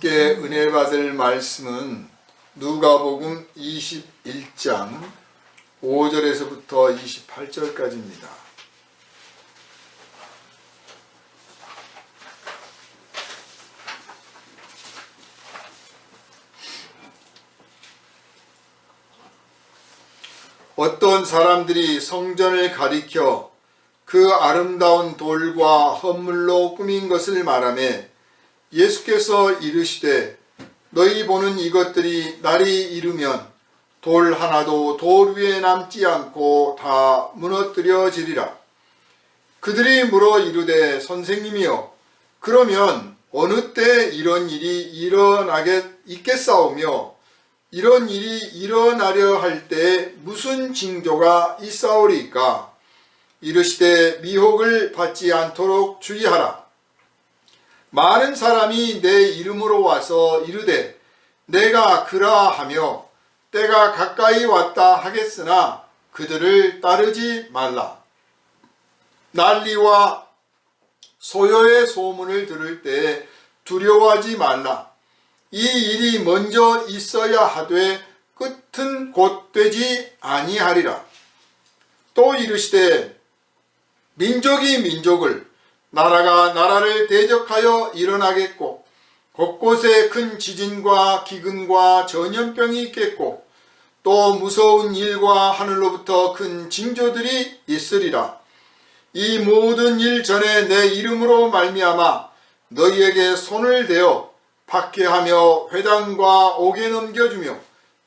함께 은혜 받을 말씀은 누가복음 21장 5절에서부터 28절까지입니다. 어떤 사람들이 성전을 가리켜 그 아름다운 돌과 헌물로 꾸민 것을 말하며 예수께서 이르시되 너희 보는 이것들이 날이 이르면 돌 하나도 돌 위에 남지 않고 다 무너뜨려지리라. 그들이 물어 이르되 선생님이여 그러면 어느 때 이런 일이 있겠사오며 이런 일이 일어나려 할 때 무슨 징조가 있사오리까? 이르시되 미혹을 받지 않도록 주의하라. 많은 사람이 내 이름으로 와서 이르되 내가 그라 하며 때가 가까이 왔다 하겠으나 그들을 따르지 말라. 난리와 소요의 소문을 들을 때 두려워하지 말라. 이 일이 먼저 있어야 하되 끝은 곧 되지 아니하리라. 또 이르시되 민족이 민족을 나라가 나라를 대적하여 일어나겠고 곳곳에 큰 지진과 기근과 전염병이 있겠고 또 무서운 일과 하늘로부터 큰 징조들이 있으리라. 이 모든 일 전에 내 이름으로 말미암아 너희에게 손을 대어 박해하며 회당과 옥에 넘겨주며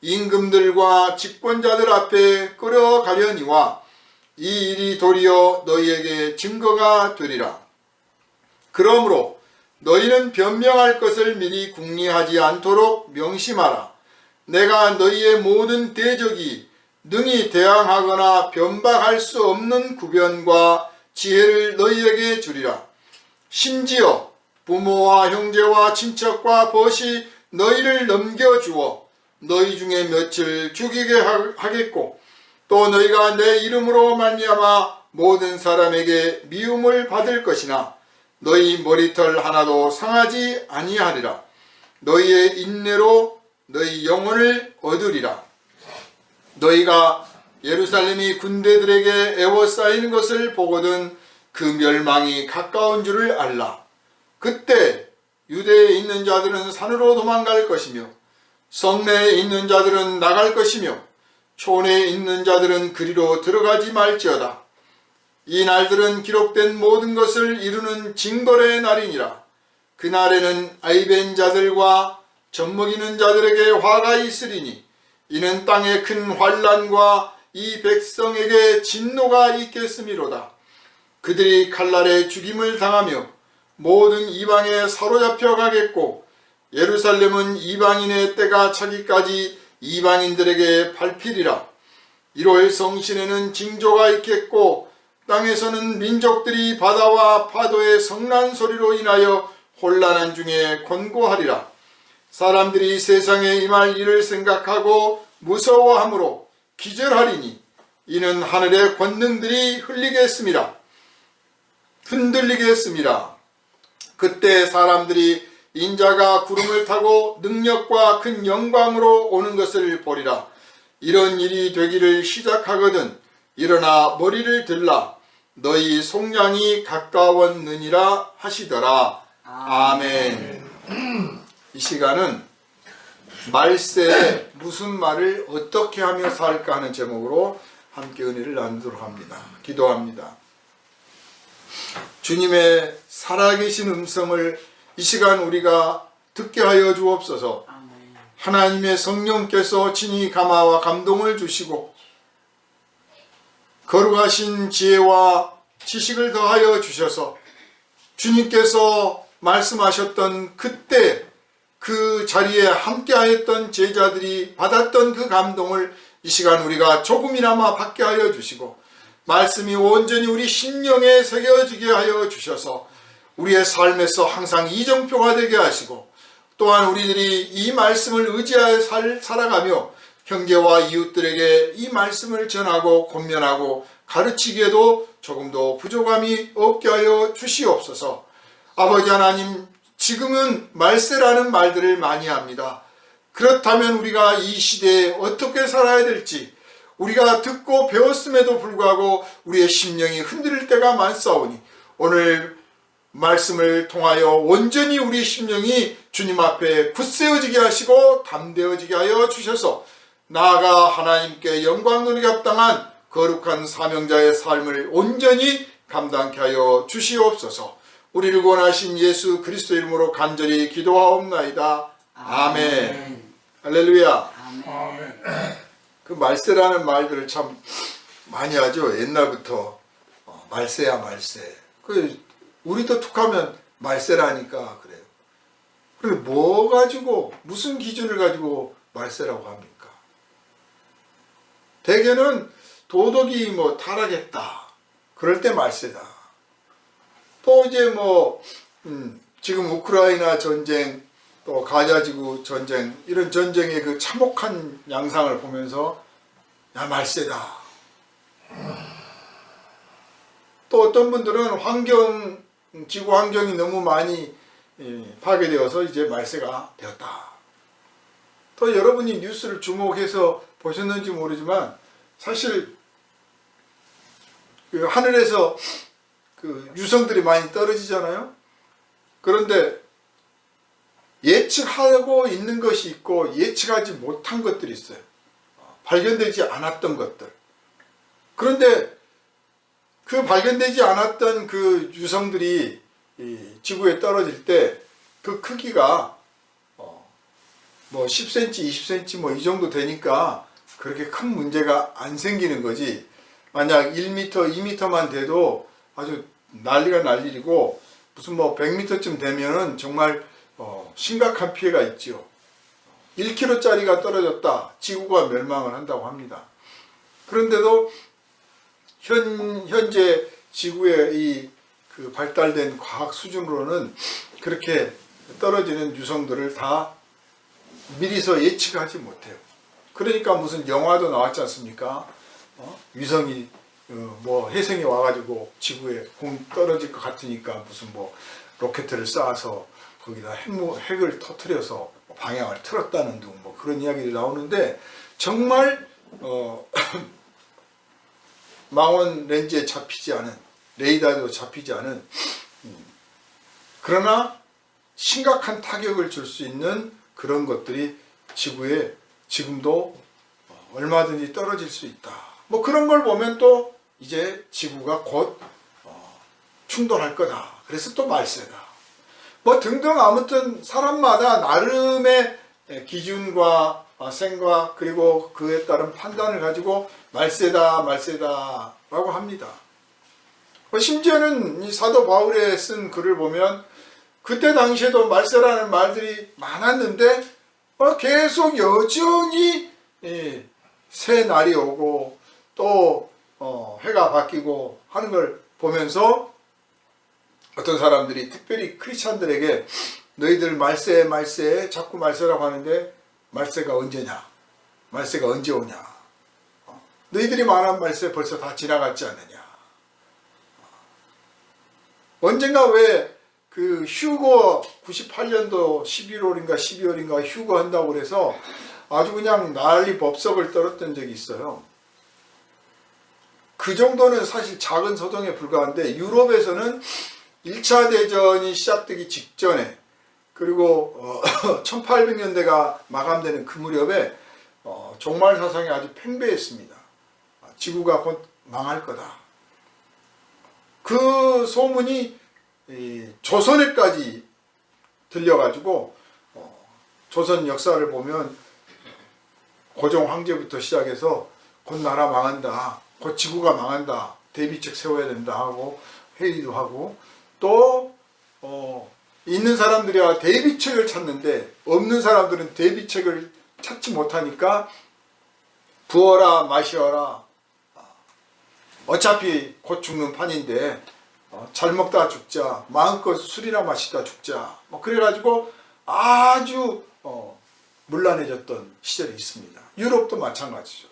임금들과 집권자들 앞에 끌어가려니와 이 일이 도리어 너희에게 증거가 되리라. 그러므로 너희는 변명할 것을 미리 궁리하지 않도록 명심하라. 내가 너희의 모든 대적이 능히 대항하거나 변박할 수 없는 구변과 지혜를 너희에게 주리라. 심지어 부모와 형제와 친척과 벗이 너희를 넘겨주어 너희 중에 며칠 죽이게 하겠고 또 너희가 내 이름으로 말미암아 모든 사람에게 미움을 받을 것이나 너희 머리털 하나도 상하지 아니하리라. 너희의 인내로 너희 영혼을 얻으리라. 너희가 예루살렘이 군대들에게 에워싸이는 것을 보거든 그 멸망이 가까운 줄을 알라. 그때 유대에 있는 자들은 산으로 도망갈 것이며 성내에 있는 자들은 나갈 것이며 촌에 있는 자들은 그리로 들어가지 말지어다. 이 날들은 기록된 모든 것을 이루는 징벌의 날이니라. 그날에는 아이벤 자들과 젖먹이는 자들에게 화가 있으리니 이는 땅에 큰 환난과 이 백성에게 진노가 있겠음이로다. 그들이 칼날에 죽임을 당하며 모든 이방에 사로잡혀 가겠고 예루살렘은 이방인의 때가 차기까지 이방인들에게 밟히리라. 1월 성신에는 징조가 있겠고 땅에서는 민족들이 바다와 파도의 성난 소리로 인하여 혼란한 중에 권고하리라. 사람들이 세상에 임할 일을 생각하고 무서워함으로 기절하리니 이는 하늘의 권능들이 흔들리겠습니다. 그때 사람들이 인자가 구름을 타고 능력과 큰 영광으로 오는 것을 보리라. 이런 일이 되기를 시작하거든 일어나 머리를 들라. 너희 속량이 가까웠느니라 하시더라. 아멘. 이 시간은 말세에 무슨 말을 어떻게 하며 살까 하는 제목으로 함께 은혜를 나누도록 합니다. 기도합니다. 주님의 살아계신 음성을 이 시간 우리가 듣게 하여 주옵소서. 하나님의 성령께서 친히 감화와 감동을 주시고 거룩하신 지혜와 지식을 더하여 주셔서 주님께서 말씀하셨던 그때 그 자리에 함께하였던 제자들이 받았던 그 감동을 이 시간 우리가 조금이나마 받게 하여 주시고 말씀이 온전히 우리 심령에 새겨지게 하여 주셔서 우리의 삶에서 항상 이정표가 되게 하시고 또한 우리들이 이 말씀을 의지하여 살아가며 형제와 이웃들에게 이 말씀을 전하고 권면하고 가르치기에도 조금도 부족함이 없게 하여 주시옵소서. 아버지 하나님, 지금은 말세라는 말들을 많이 합니다. 그렇다면 우리가 이 시대에 어떻게 살아야 될지, 우리가 듣고 배웠음에도 불구하고 우리의 심령이 흔들릴 때가 많사오니 오늘 말씀을 통하여 온전히 우리 심령이 주님 앞에 굳세어지게 하시고 담대어지게 하여 주셔서 나아가 하나님께 영광 돌리게 합당한 거룩한 사명자의 삶을 온전히 감당케 하여 주시옵소서. 우리를 구원하신 예수 그리스도 이름으로 간절히 기도하옵나이다. 아멘. 할렐루야. 아멘. 그 말세라는 말들을 참 많이 하죠. 옛날부터 말세야 말세. 우리도 툭하면 말세라니까 그래요. 그리고 뭐 가지고 무슨 기준을 가지고 말세라고 합니까? 대개는 도덕이 뭐 타락했다. 그럴 때 말세다. 또 이제 지금 우크라이나 전쟁, 또 가자지구 전쟁, 이런 전쟁의 그 참혹한 양상을 보면서 야 말세다. 또 어떤 분들은 지구 환경이 너무 많이 파괴되어서 이제 말세가 되었다. 또 여러분이 뉴스를 주목해서 보셨는지 모르지만 사실 그 하늘에서 그 유성들이 많이 떨어지잖아요. 그런데 예측하고 있는 것이 있고 예측하지 못한 것들이 있어요. 발견되지 않았던 것들. 그런데 그 발견되지 않았던 그 유성들이 지구에 떨어질 때 그 크기가 뭐 10cm, 20cm 뭐 이 정도 되니까 그렇게 큰 문제가 안 생기는 거지. 만약 1m, 2m만 돼도 아주 난리가 날 일이고 무슨 뭐 100m쯤 되면은 정말 심각한 피해가 있죠. 1kg짜리가 떨어졌다. 지구가 멸망을 한다고 합니다. 그런데도 현재 지구의 그 발달된 과학 수준으로는 그렇게 떨어지는 유성들을 다 미리서 예측하지 못해요. 그러니까 무슨 영화도 나왔지 않습니까? 위성이 뭐 혜성이 와가지고 지구에 공 떨어질 것 같으니까 무슨 뭐 로켓을 쏴서 거기다 핵을 터뜨려서 방향을 틀었다는 등 뭐 그런 이야기들이 나오는데 정말 망원 렌즈에 잡히지 않은, 레이더에도 잡히지 않은, 그러나 심각한 타격을 줄 수 있는 그런 것들이 지구에 지금도 얼마든지 떨어질 수 있다. 뭐 그런 걸 보면 또 이제 지구가 곧 충돌할 거다. 그래서 또 말세다. 뭐 등등 아무튼 사람마다 나름의 기준과 생각 그리고 그에 따른 판단을 가지고 말세다 라고 합니다. 심지어는 이 사도 바울에 쓴 글을 보면 그때 당시에도 말세라는 말들이 많았는데 계속 여전히 새 날이 오고 또 해가 바뀌고 하는 걸 보면서 어떤 사람들이 특별히 크리스찬들에게 너희들 말세 자꾸 말세라고 하는데 말세가 언제냐? 말세가 언제 오냐? 너희들이 말한 말세 벌써 다 지나갔지 않느냐? 언젠가 왜 그 휴거 98년도 11월인가 12월인가 휴거 한다고 그래서 아주 그냥 난리 법석을 떨었던 적이 있어요. 그 정도는 사실 작은 소동에 불과한데 유럽에서는 1차 대전이 시작되기 직전에 그리고 1800년대가 마감되는 그 무렵에 종말 사상이 아주 팽배했습니다. 지구가 곧 망할 거다. 그 소문이 조선에까지 들려가지고 조선 역사를 보면 고종 황제부터 시작해서 곧 나라 망한다, 곧 지구가 망한다, 대비책 세워야 된다 하고 회의도 하고 또 있는 사람들이야 대비책을 찾는데 없는 사람들은 대비책을 찾지 못하니까 부어라 마시어라, 어차피 곧 죽는 판인데 잘 먹다 죽자, 마음껏 술이나 마시다 죽자, 뭐 그래가지고 아주 문란해졌던 시절이 있습니다. 유럽도 마찬가지죠.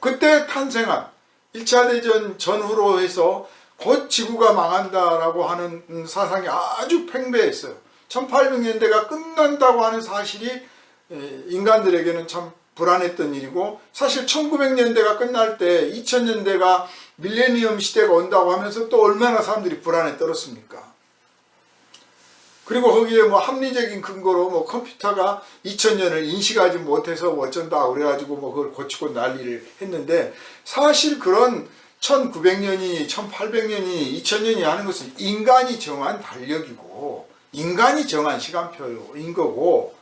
그때 탄생한 1차 대전 전후로 해서 곧 지구가 망한다라고 하는 사상이 아주 팽배했어요. 1800년대가 끝난다고 하는 사실이 인간들에게는 참 불안했던 일이고, 사실 1900년대가 끝날 때 2000년대가 밀레니엄 시대가 온다고 하면서 또 얼마나 사람들이 불안에 떨었습니까? 그리고 거기에 뭐 합리적인 근거로 뭐 컴퓨터가 2000년을 인식하지 못해서 어쩐다 그래가지고 뭐 그걸 고치고 난리를 했는데, 사실 그런 1900년이 1800년이 2000년이 하는 것은 인간이 정한 달력이고 인간이 정한 시간표인 거고,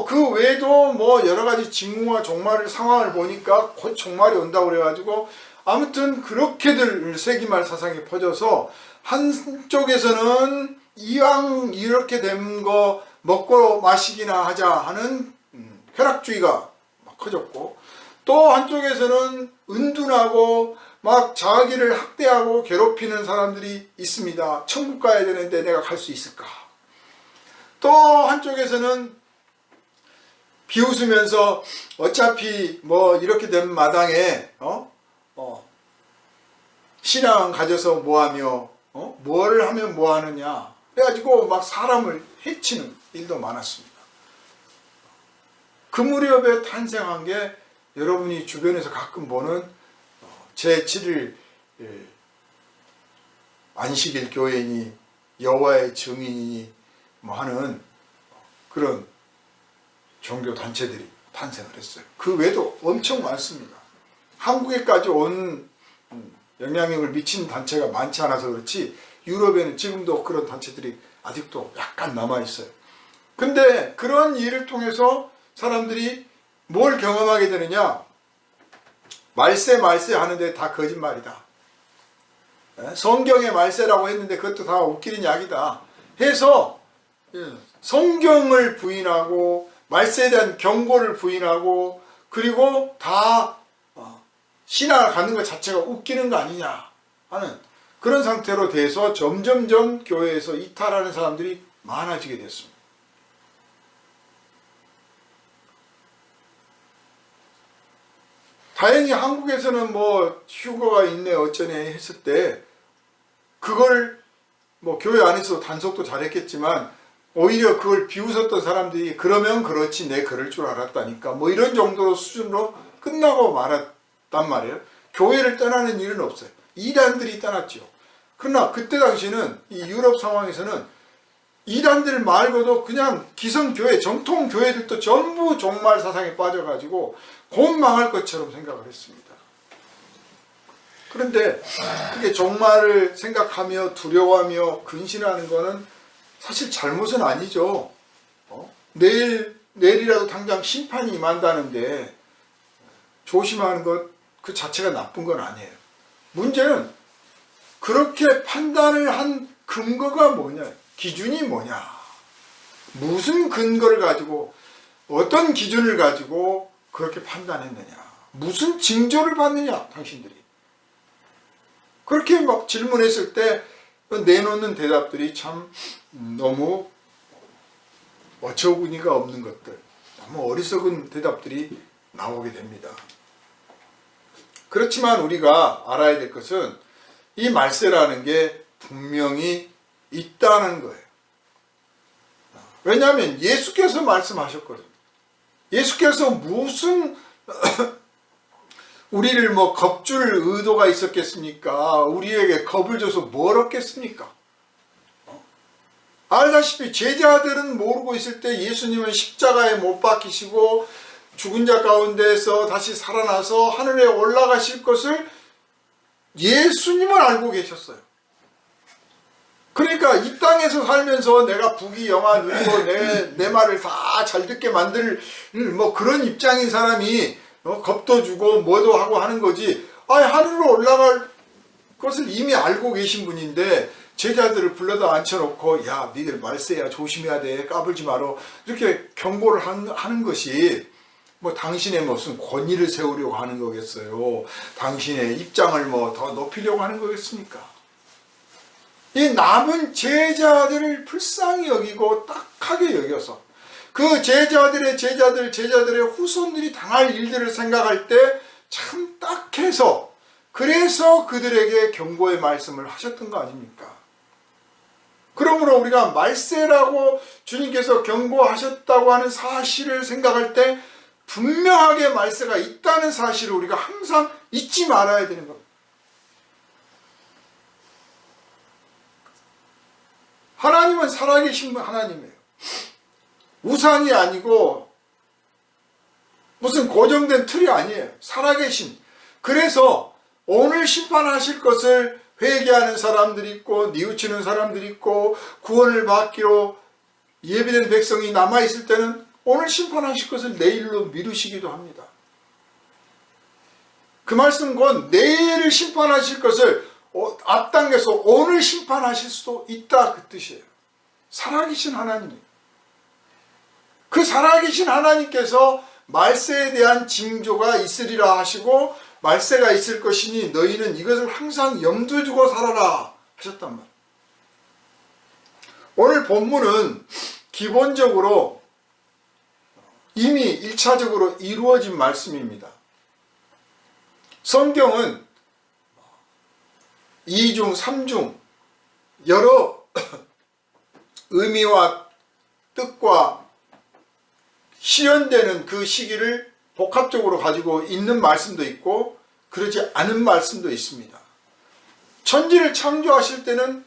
그 외에도 뭐 여러 가지 징후와 종말 상황을 보니까 곧 종말이 온다고 그래가지고, 아무튼 그렇게들 세기말 사상이 퍼져서 한쪽에서는 이왕 이렇게 된 거 먹고 마시기나 하자 하는 쾌락주의가 막 커졌고, 또 한쪽에서는 은둔하고 막 자기를 학대하고 괴롭히는 사람들이 있습니다. 천국 가야 되는데 내가 갈 수 있을까? 또 한쪽에서는 비웃으면서 어차피 뭐 이렇게 된 마당에 신앙 가져서 뭐하며 뭐를 하면 뭐하느냐 그래가지고 막 사람을 해치는 일도 많았습니다. 그 무렵에 탄생한 게 여러분이 주변에서 가끔 보는 제7일 안식일 교회니 여호와의 증인이니 뭐 하는 그런 종교 단체들이 탄생을 했어요. 그 외에도 엄청 많습니다. 한국에까지 온 영향력을 미친 단체가 많지 않아서 그렇지 유럽에는 지금도 그런 단체들이 아직도 약간 남아있어요. 근데 그런 일을 통해서 사람들이 뭘 경험하게 되느냐? 말세 하는데 다 거짓말이다. 성경의 말세라고 했는데 그것도 다 웃기는 이야기다 해서 성경을 부인하고 말세에 대한 경고를 부인하고, 그리고 다 신앙을 갖는 것 자체가 웃기는 거 아니냐 하는 그런 상태로 돼서 점점점 교회에서 이탈하는 사람들이 많아지게 됐습니다. 다행히 한국에서는 뭐 휴거가 있네 어쩌네 했을 때 그걸 뭐 교회 안에서 단속도 잘했겠지만 오히려 그걸 비웃었던 사람들이 그러면 그렇지 내 그럴 줄 알았다니까 뭐 이런 정도로 수준으로 끝나고 말았단 말이에요. 교회를 떠나는 일은 없어요. 이단들이 떠났죠. 그러나 그때 당시는 이 유럽 상황에서는 이단들 말고도 그냥 기성교회, 정통교회들도 전부 종말 사상에 빠져가지고 곧 망할 것처럼 생각을 했습니다. 그런데 그게 종말을 생각하며 두려워하며 근신하는 거는 사실 잘못은 아니죠. 내일이라도 당장 심판이 임한다는데 조심하는 것 그 자체가 나쁜 건 아니에요. 문제는 그렇게 판단을 한 근거가 뭐냐, 기준이 뭐냐, 무슨 근거를 가지고 어떤 기준을 가지고 그렇게 판단했느냐, 무슨 징조를 받느냐 당신들이. 그렇게 막 질문했을 때 내놓는 대답들이 참 너무 어처구니가 없는 것들, 너무 어리석은 대답들이 나오게 됩니다. 그렇지만 우리가 알아야 될 것은 이 말세라는 게 분명히 있다는 거예요. 왜냐하면 예수께서 말씀하셨거든요. 예수께서 무슨 우리를 뭐 겁줄 의도가 있었겠습니까? 우리에게 겁을 줘서 뭘 얻겠습니까? 알다시피 제자들은 모르고 있을 때 예수님은 십자가에 못 박히시고 죽은 자 가운데서 다시 살아나서 하늘에 올라가실 것을 예수님은 알고 계셨어요. 그러니까 이 땅에서 살면서 내가 부귀영화 누리고 내 말을 다 잘 듣게 만들 뭐 그런 입장인 사람이 겁도 주고 뭐도 하고 하는 거지, 하늘로 올라갈 것을 이미 알고 계신 분인데 제자들을 불러다 앉혀놓고 야 니들 말세야 조심해야 돼 까불지 마라 이렇게 경고를 하는 것이 뭐 당신의 무슨 권위를 세우려고 하는 거겠어요? 당신의 입장을 뭐 더 높이려고 하는 거겠습니까? 이 남은 제자들을 불쌍히 여기고 딱하게 여겨서 그 제자들의 후손들이 당할 일들을 생각할 때 참 딱해서 그래서 그들에게 경고의 말씀을 하셨던 거 아닙니까? 그러므로 우리가 말세라고 주님께서 경고하셨다고 하는 사실을 생각할 때 분명하게 말세가 있다는 사실을 우리가 항상 잊지 말아야 되는 겁니다. 하나님은 살아계신 하나님이에요. 우상이 아니고 무슨 고정된 틀이 아니에요. 살아계신. 그래서 오늘 심판하실 것을 회개하는 사람들이 있고 뉘우치는 사람들이 있고 구원을 받기로 예비된 백성이 남아있을 때는 오늘 심판하실 것을 내일로 미루시기도 합니다. 그 말씀 곧 내일 심판하실 것을 앞당겨서 오늘 심판하실 수도 있다 그 뜻이에요. 살아계신 하나님. 그 살아계신 하나님께서 말세에 대한 징조가 있으리라 하시고 말세가 있을 것이니 너희는 이것을 항상 염두에 두고 살아라 하셨단 말이에요. 오늘 본문은 기본적으로 이미 1차적으로 이루어진 말씀입니다. 성경은 2중, 3중 여러 의미와 뜻과 실현되는 그 시기를 복합적으로 가지고 있는 말씀도 있고 그러지 않은 말씀도 있습니다. 천지를 창조하실 때는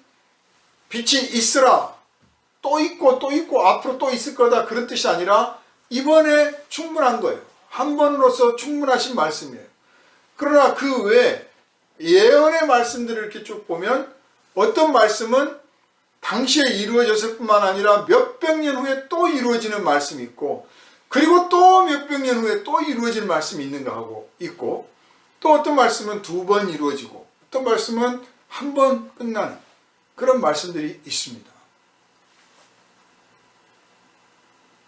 빛이 있으라 또 있고 또 있고 앞으로 또 있을 거다 그런 뜻이 아니라 이번에 충분한 거예요. 한 번으로서 충분하신 말씀이에요. 그러나 그 외에 예언의 말씀들을 이렇게 쭉 보면 어떤 말씀은 당시에 이루어졌을 뿐만 아니라 몇백 년 후에 또 이루어지는 말씀이 있고 그리고 또 몇백 년 후에 또 이루어질 말씀이 있는가 하고 있고 또 어떤 말씀은 두 번 이루어지고 어떤 말씀은 한 번 끝나는 그런 말씀들이 있습니다.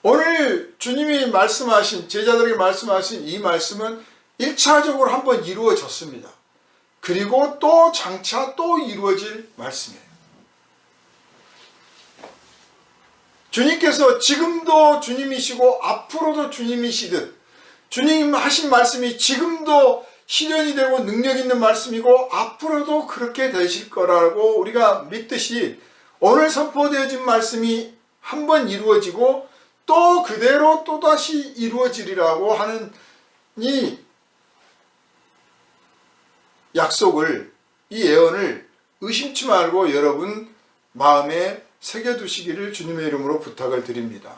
오늘 주님이 말씀하신 제자들에게 말씀하신 이 말씀은 1차적으로 한 번 이루어졌습니다. 그리고 또 장차 또 이루어질 말씀이에요. 주님께서 지금도 주님이시고 앞으로도 주님이시듯 주님 하신 말씀이 지금도 실현이 되고 능력 있는 말씀이고 앞으로도 그렇게 되실 거라고 우리가 믿듯이 오늘 선포되어진 말씀이 한 번 이루어지고 또 그대로 또다시 이루어지리라고 하는 이 약속을 이 예언을 의심치 말고 여러분 마음에 새겨두시기를 주님의 이름으로 부탁을 드립니다.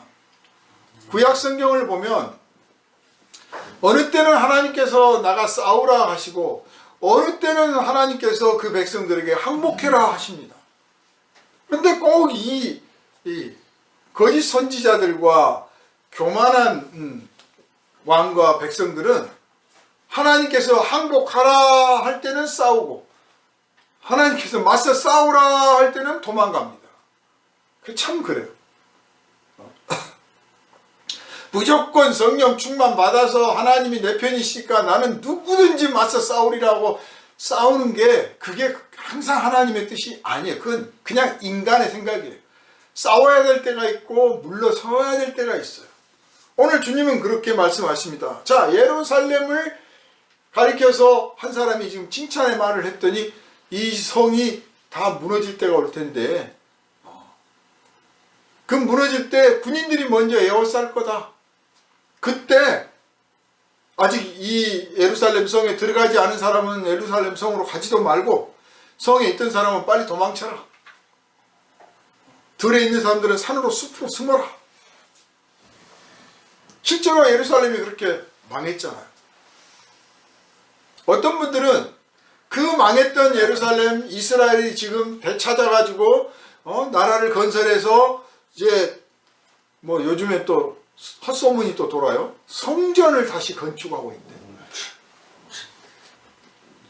구약 성경을 보면 어느 때는 하나님께서 나가 싸우라 하시고 어느 때는 하나님께서 그 백성들에게 항복해라 하십니다. 그런데 꼭 이 거짓 선지자들과 교만한 왕과 백성들은 하나님께서 항복하라 할 때는 싸우고 하나님께서 맞서 싸우라 할 때는 도망갑니다. 참 그래요. 무조건 성령 충만 받아서 하나님이 내 편이시니까 나는 누구든지 맞서 싸우리라고 싸우는 게 그게 항상 하나님의 뜻이 아니에요. 그건 그냥 인간의 생각이에요. 싸워야 될 때가 있고 물러서야 될 때가 있어요. 오늘 주님은 그렇게 말씀하십니다. 자, 예루살렘을 가리켜서 한 사람이 지금 칭찬의 말을 했더니 이 성이 다 무너질 때가 올 텐데 그 무너질 때 군인들이 먼저 에워쌀 거다. 그때 아직 이 예루살렘 성에 들어가지 않은 사람은 예루살렘 성으로 가지도 말고 성에 있던 사람은 빨리 도망쳐라. 들에 있는 사람들은 산으로 숲으로 숨어라. 실제로 예루살렘이 그렇게 망했잖아요. 어떤 분들은 그 망했던 예루살렘 이스라엘이 지금 되찾아가지고 나라를 건설해서 이제 뭐 요즘에 또 헛소문이 또 돌아요. 성전을 다시 건축하고 있대.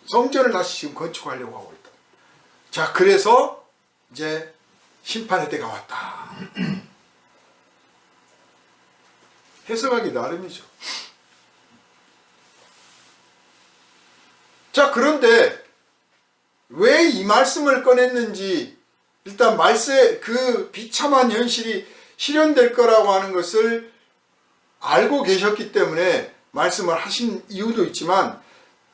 성전을 다시 지금 건축하려고 하고 있다. 자, 그래서 이제 심판의 때가 왔다. 해석하기 나름이죠. 자, 그런데 왜 이 말씀을 꺼냈는지 일단 말세 그 비참한 현실이 실현될 거라고 하는 것을 알고 계셨기 때문에 말씀을 하신 이유도 있지만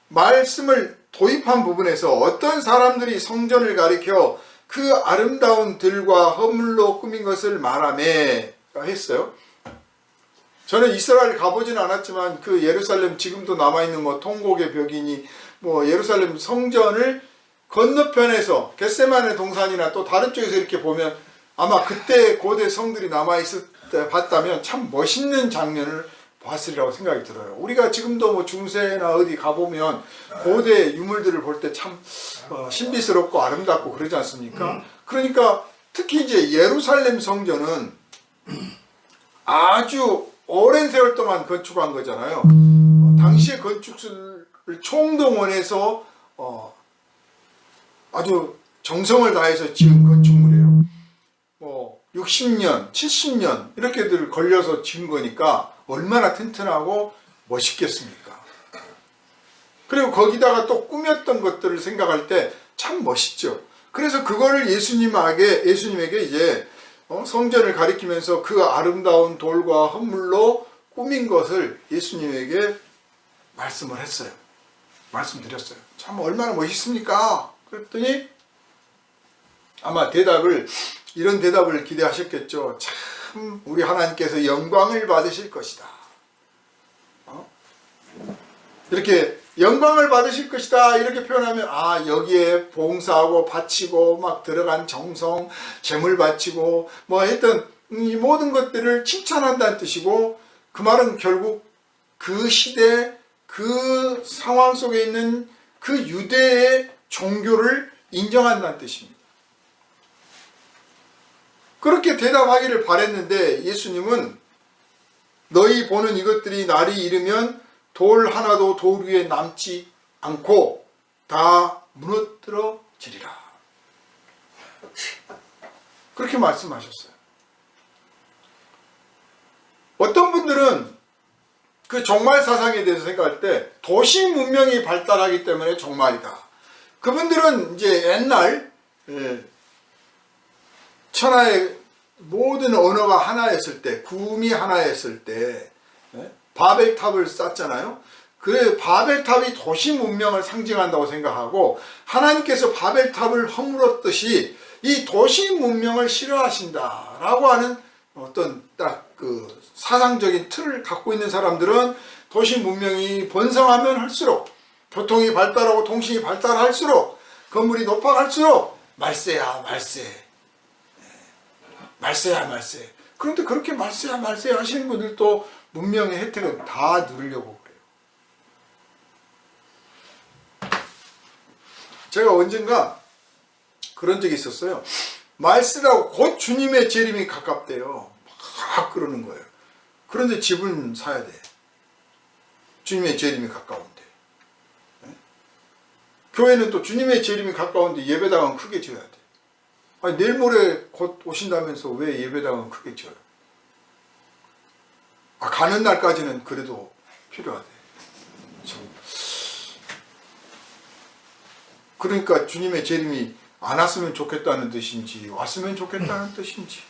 말씀을 도입한 부분에서 어떤 사람들이 성전을 가리켜 그 아름다운 들과 허물로 꾸민 것을 말하매 했어요. 저는 이스라엘 가보지는 않았지만 그 예루살렘 지금도 남아있는 뭐 통곡의 벽이니 뭐 예루살렘 성전을 건너편에서 겟세마네 동산이나 또 다른 쪽에서 이렇게 보면 아마 그때 고대 성들이 남아있을 때 봤다면 참 멋있는 장면을 봤으리라고 생각이 들어요. 우리가 지금도 뭐 중세나 어디 가보면 고대 유물들을 볼 때 참 신비스럽고 아름답고 그러지 않습니까? 그러니까 특히 이제 예루살렘 성전은 아주 오랜 세월 동안 건축한 거잖아요. 당시의 건축술을 총동원해서 아주 정성을 다해서 지은 건축물이에요. 뭐 60년, 70년 이렇게들 걸려서 지은 거니까 얼마나 튼튼하고 멋있겠습니까? 그리고 거기다가 또 꾸몄던 것들을 생각할 때 참 멋있죠. 그래서 그거를 예수님에게 이제 성전을 가리키면서 그 아름다운 돌과 헌물로 꾸민 것을 예수님에게 말씀을 했어요. 말씀드렸어요. 참 얼마나 멋있습니까? 그랬더니 아마 이런 대답을 기대하셨겠죠. 참 우리 하나님께서 영광을 받으실 것이다. 이렇게 영광을 받으실 것이다 이렇게 표현하면 여기에 봉사하고 바치고 막 들어간 정성, 재물 바치고 뭐 했던 이 모든 것들을 칭찬한다는 뜻이고, 그 말은 결국 그 시대 그 상황 속에 있는 그 유대의 종교를 인정한다는 뜻입니다. 그렇게 대답하기를 바랬는데 예수님은 너희 보는 이것들이 날이 이르면 돌 하나도 돌 위에 남지 않고 다 무너뜨려지리라. 그렇게 말씀하셨어요. 어떤 분들은 그 종말 사상에 대해서 생각할 때 도시 문명이 발달하기 때문에 종말이다. 그분들은 이제 옛날 천하의 모든 언어가 하나였을 때, 구음이 하나였을 때 바벨탑을 쌓잖아요. 그래 바벨탑이 도시 문명을 상징한다고 생각하고 하나님께서 바벨탑을 허물었듯이 이 도시 문명을 싫어하신다라고 하는 어떤 딱 그 사상적인 틀을 갖고 있는 사람들은 도시 문명이 번성하면 할수록, 교통이 발달하고 통신이 발달할수록, 건물이 높아갈수록 말세야 말세, 말세야 말세. 그런데 그렇게 말세야 말세 하시는 분들도 문명의 혜택은 다 누리려고 그래요. 제가 언젠가 그런 적이 있었어요. 말세라고 곧 주님의 재림이 가깝대요. 막 그러는 거예요. 그런데 집은 사야 돼. 주님의 재림이 가까운데. 교회는 또 주님의 재림이 가까운데 예배당은 크게 지어야 돼. 아니, 내일 모레 곧 오신다면서 왜 예배당은 크게 지어요? 가는 날까지는 그래도 필요하대. 그러니까 주님의 재림이 안 왔으면 좋겠다는 뜻인지 왔으면 좋겠다는 뜻인지.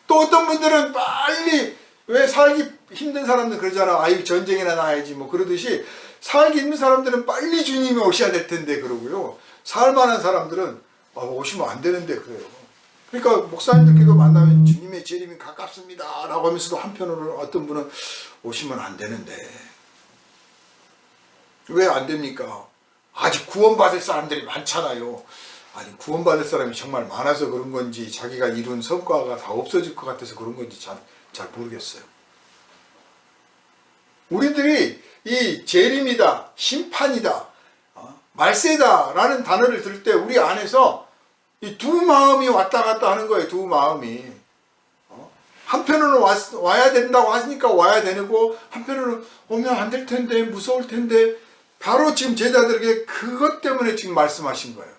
또 어떤 분들은 빨리, 왜 살기 힘든 사람들 그러잖아. 아유 전쟁이나 나야지 뭐 그러듯이 살기 힘든 사람들은 빨리 주님이 오셔야 될 텐데 그러고요. 살만한 사람들은 오시면 안 되는데 그래요. 그러니까 목사님들끼리 만나면 주님의 재림이 가깝습니다 라고 하면서도 한편으로는 어떤 분은 오시면 안 되는데 왜 안 됩니까? 아직 구원받을 사람들이 많잖아요. 아니 구원받을 사람이 정말 많아서 그런 건지 자기가 이룬 성과가 다 없어질 것 같아서 그런 건지 잘 모르겠어요. 우리들이 이 재림이다, 심판이다, 말세다 라는 단어를 들을 때 우리 안에서 이 두 마음이 왔다 갔다 하는 거예요. 두 마음이. 한편으로는 와야 된다고 하시니까 와야 되고, 한편으로는 오면 안 될 텐데, 무서울 텐데, 바로 지금 제자들에게 그것 때문에 지금 말씀하신 거예요.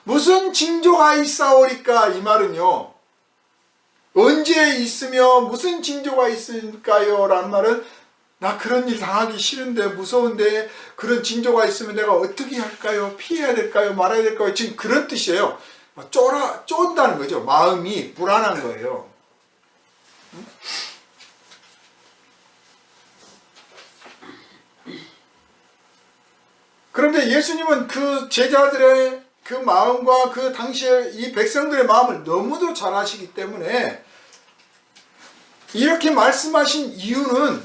무슨 징조가 있사오리까? 이 말은요, 언제 있으며 무슨 징조가 있을까요? 라는 말은 나 그런 일 당하기 싫은데, 무서운데, 그런 징조가 있으면 내가 어떻게 할까요? 피해야 될까요? 말아야 될까요? 지금 그런 뜻이에요. 쫀다는 거죠. 마음이 불안한 거예요. 그런데 예수님은 그 제자들의 그 마음과 그 당시에 이 백성들의 마음을 너무도 잘 아시기 때문에 이렇게 말씀하신 이유는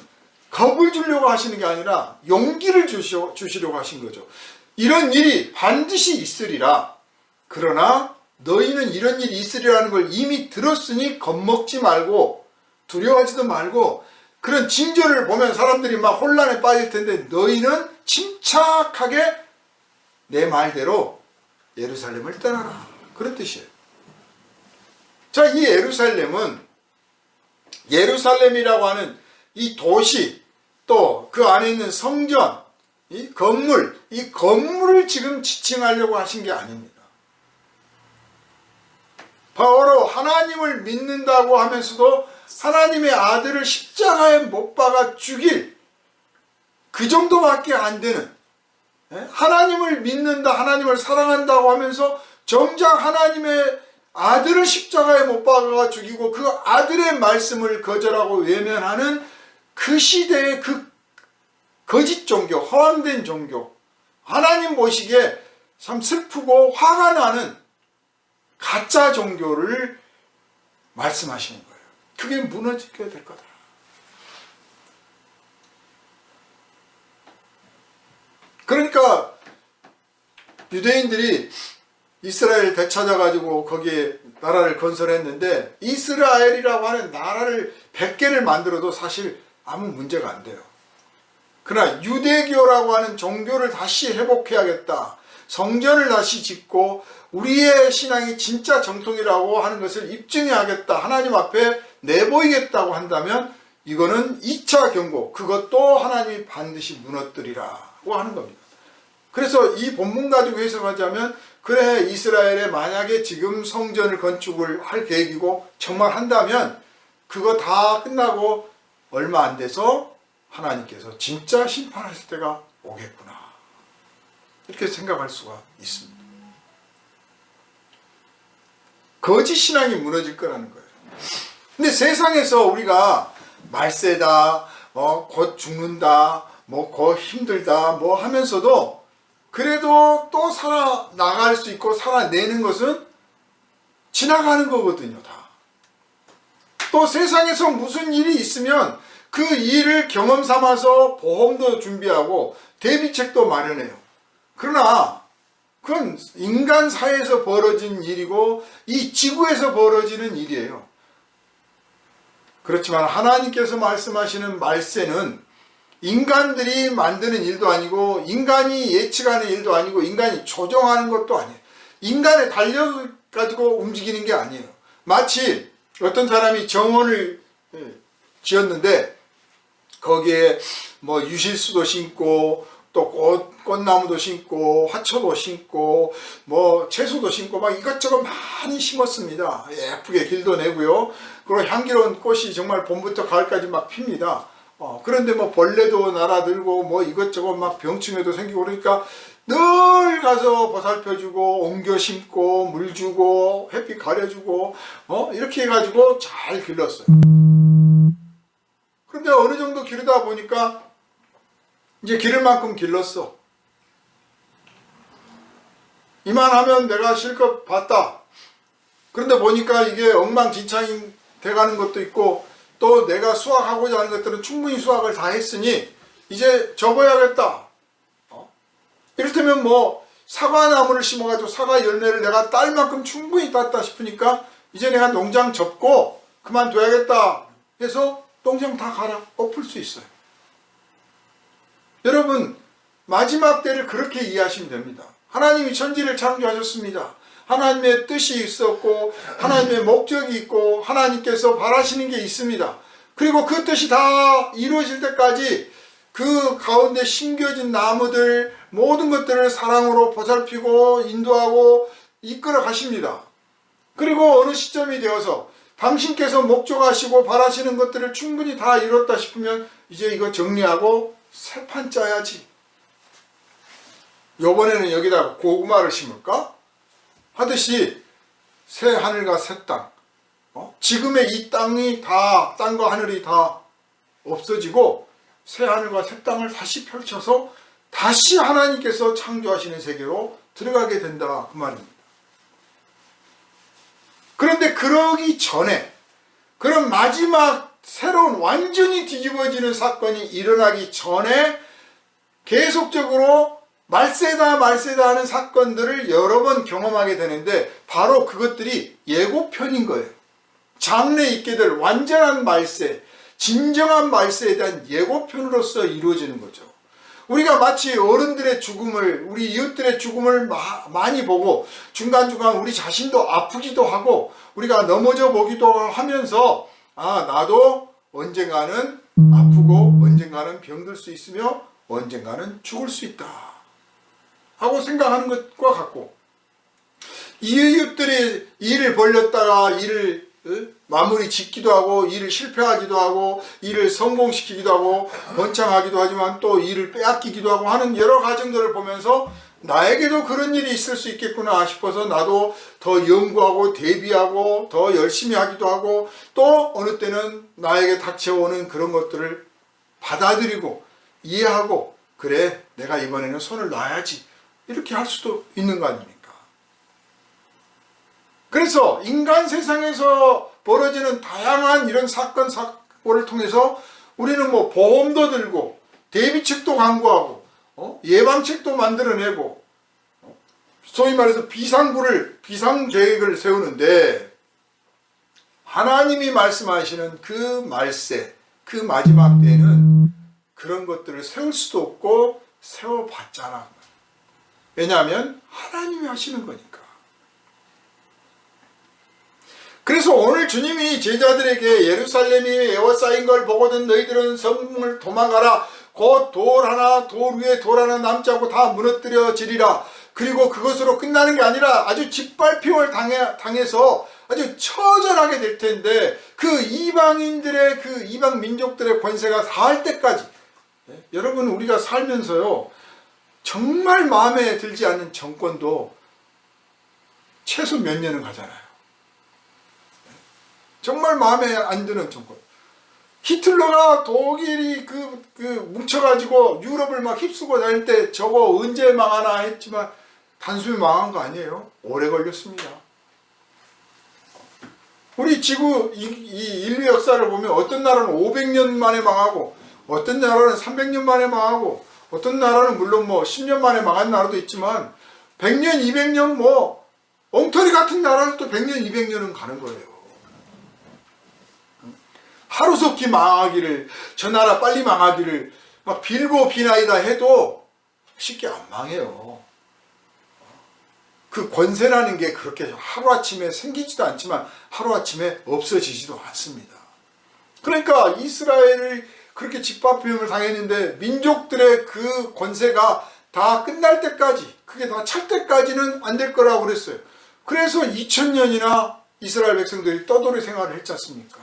겁을 주려고 하시는 게 아니라 용기를 주시려고 하신 거죠. 이런 일이 반드시 있으리라. 그러나 너희는 이런 일이 있으리라는 걸 이미 들었으니 겁먹지 말고 두려워하지도 말고, 그런 징조를 보면 사람들이 막 혼란에 빠질 텐데 너희는 침착하게 내 말대로 예루살렘을 떠나라. 그런 뜻이에요. 자, 이 예루살렘이라고 하는 이 도시, 또 그 안에 있는 성전, 이 건물을 지금 지칭하려고 하신 게 아닙니다. 바로 하나님을 믿는다고 하면서도 하나님의 아들을 십자가에 못 박아 죽일 그 정도밖에 안 되는, 하나님을 믿는다, 하나님을 사랑한다고 하면서 정작 하나님의 아들을 십자가에 못 박아 죽이고 그 아들의 말씀을 거절하고 외면하는 그 시대의 그 거짓 종교, 허황된 종교, 하나님 보시기에 참 슬프고 화가 나는 가짜 종교를 말씀하시는 거예요. 그게 무너지게 될 거다. 그러니까 유대인들이 이스라엘 되찾아가지고 거기에 나라를 건설했는데, 이스라엘이라고 하는 나라를 100개를 만들어도 사실 아무 문제가 안 돼요. 그러나 유대교라고 하는 종교를 다시 회복해야겠다, 성전을 다시 짓고 우리의 신앙이 진짜 정통이라고 하는 것을 입증해야겠다, 하나님 앞에 내보이겠다고 한다면 이거는 2차 경고, 그것도 하나님이 반드시 무너뜨리라고 하는 겁니다. 그래서 이 본문 가지고 해석하자면, 그래, 이스라엘에 만약에 지금 성전을 건축을 할 계획이고 정말 한다면 그거 다 끝나고 얼마 안 돼서 하나님께서 진짜 심판하실 때가 오겠구나, 이렇게 생각할 수가 있습니다. 거짓 신앙이 무너질 거라는 거예요. 근데 세상에서 우리가 말세다, 곧 죽는다, 곧 힘들다 하면서도 그래도 또 살아나갈 수 있고 살아내는 것은 지나가는 거거든요, 다. 또 세상에서 무슨 일이 있으면 그 일을 경험 삼아서 보험도 준비하고 대비책도 마련해요. 그러나 그건 인간 사회에서 벌어진 일이고 이 지구에서 벌어지는 일이에요. 그렇지만 하나님께서 말씀하시는 말세는 인간들이 만드는 일도 아니고 인간이 예측하는 일도 아니고 인간이 조정하는 것도 아니에요. 인간의 달력을 가지고 움직이는 게 아니에요. 마치 어떤 사람이 정원을 지었는데 거기에 유실수도 심고 또 꽃나무도 심고 화초도 심고 채소도 심고 막 이것저것 많이 심었습니다. 예쁘게 길도 내고요. 그리고 향기로운 꽃이 정말 봄부터 가을까지 막 핍니다. 그런데 벌레도 날아들고 이것저것 막 병충해도 생기고 그러니까 늘 가서 보살펴주고 옮겨 심고 물 주고 햇빛 가려주고 이렇게 해가지고 잘 길렀어요. 그런데 어느 정도 기르다 보니까 이제 기를 만큼 길렀어. 이만하면 내가 실컷 봤다. 그런데 보니까 이게 엉망진창이 돼가는 것도 있고 또 내가 수확하고자 하는 것들은 충분히 수확을 다 했으니 이제 접어야겠다. 이를테면 사과나무를 심어가지고 사과 열매를 내가 딸 만큼 충분히 땄다 싶으니까 이제 내가 농장 접고 그만둬야겠다 해서 농장 다 갈아 엎을 수 있어요. 여러분, 마지막 때를 그렇게 이해하시면 됩니다. 하나님이 천지를 창조하셨습니다. 하나님의 뜻이 있었고 하나님의 목적이 있고 하나님께서 바라시는 게 있습니다. 그리고 그 뜻이 다 이루어질 때까지 그 가운데 심겨진 나무들 모든 것들을 사랑으로 보살피고 인도하고 이끌어 가십니다. 그리고 어느 시점이 되어서 당신께서 목적하시고 바라시는 것들을 충분히 다 이뤘다 싶으면 이제 이거 정리하고 새 판 짜야지. 요번에는 여기다가 고구마를 심을까? 하듯이 새 하늘과 새 땅, 지금의 이 땅이 다, 땅과 하늘이 다 없어지고 새 하늘과 새 땅을 다시 펼쳐서 다시 하나님께서 창조하시는 세계로 들어가게 된다 그 말입니다. 그런데 그러기 전에 그런 마지막 새로운 완전히 뒤집어지는 사건이 일어나기 전에 계속적으로 말세다 하는 사건들을 여러 번 경험하게 되는데 바로 그것들이 예고편인 거예요. 장래에 있게 될 완전한 말세, 진정한 말세에 대한 예고편으로서 이루어지는 거죠. 우리가 마치 어른들의 죽음을, 우리 이웃들의 죽음을 많이 보고 중간중간 우리 자신도 아프기도 하고 우리가 넘어져 보기도 하면서 나도 언젠가는 아프고 언젠가는 병들 수 있으며 언젠가는 죽을 수 있다 하고 생각하는 것과 같고, 이웃들이 일을 벌렸다가 일을 마무리 짓기도 하고 일을 실패하기도 하고 일을 성공시키기도 하고 번창하기도 하지만 또 일을 빼앗기기도 하고 하는 여러 과정들을 보면서 나에게도 그런 일이 있을 수 있겠구나 싶어서 나도 더 연구하고 대비하고 더 열심히 하기도 하고 또 어느 때는 나에게 닥쳐오는 그런 것들을 받아들이고 이해하고 그래 내가 이번에는 손을 놔야지 이렇게 할 수도 있는 거 아닙니까? 그래서 인간 세상에서 벌어지는 다양한 이런 사건 사고를 통해서 우리는 뭐 보험도 들고 대비책도 강구하고 예방책도 만들어내고 소위 말해서 비상계획을 세우는데 하나님이 말씀하시는 그 말세, 그 마지막 때에는 그런 것들을 세울 수도 없고 세워봤잖아. 왜냐하면 하나님이 하시는 거니까. 그래서 오늘 주님이 제자들에게 예루살렘이 에워싸인 걸 보거든 너희들은 성문을 도망가라. 곧 돌 위에 돌 하나 남지 않고 다 무너뜨려지리라. 그리고 그것으로 끝나는 게 아니라 아주 짓밟힘을 당해서 아주 처절하게 될 텐데 그 이방인들의 그 이방 민족들의 권세가 다할 때까지 여러분 우리가 살면서요 정말 마음에 들지 않는 정권도 최소 몇 년은 가잖아요. 정말 마음에 안 드는 정권. 히틀러가 독일이 뭉쳐가지고 유럽을 막 휩쓰고 다닐 때 저거 언제 망하나 했지만 단숨에 망한 거 아니에요. 오래 걸렸습니다. 우리 지구 이 인류 역사를 보면 어떤 나라는 500년 만에 망하고 어떤 나라는 300년 만에 망하고 어떤 나라는 물론 뭐 10년 만에 망한 나라도 있지만 100년, 200년 뭐 엉터리 같은 나라는 또 100년, 200년은 가는 거예요. 하루속히 망하기를 저 나라 빨리 망하기를 막 빌고 비나이다 해도 쉽게 안 망해요. 그 권세라는 게 그렇게 하루아침에 생기지도 않지만 하루아침에 없어지지도 않습니다. 그러니까 이스라엘을 그렇게 짓밟힘을 당했는데 민족들의 그 권세가 다 끝날 때까지 그게 다 찰 때까지는 안 될 거라고 그랬어요. 그래서 2000년이나 이스라엘 백성들이 떠돌이 생활을 했지 않습니까?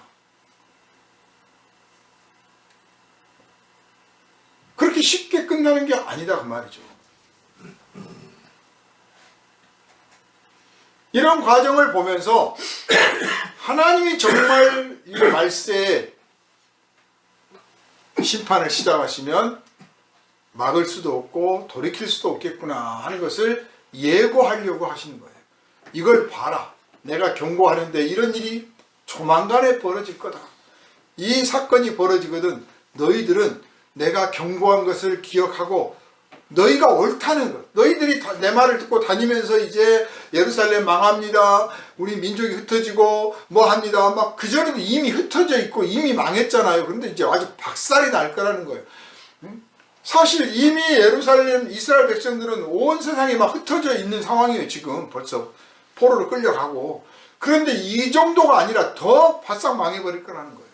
그렇게 쉽게 끝나는 게 아니다 그 말이죠. 이런 과정을 보면서 하나님이 정말 이 말세에 심판을 시작하시면 막을 수도 없고 돌이킬 수도 없겠구나 하는 것을 예고하려고 하시는 거예요. 이걸 봐라. 내가 경고하는데 이런 일이 조만간에 벌어질 거다. 이 사건이 벌어지거든 너희들은 내가 경고한 것을 기억하고 너희가 옳다는 것, 너희들이 내 말을 듣고 다니면서 이제 예루살렘 망합니다, 우리 민족이 흩어지고 뭐 합니다, 막 그전에도 이미 흩어져 있고 이미 망했잖아요. 그런데 이제 아주 박살이 날 거라는 거예요. 사실 이미 예루살렘 이스라엘 백성들은 온 세상에 막 흩어져 있는 상황이에요. 지금 벌써 포로로 끌려가고. 그런데 이 정도가 아니라 더 바싹 망해버릴 거라는 거예요.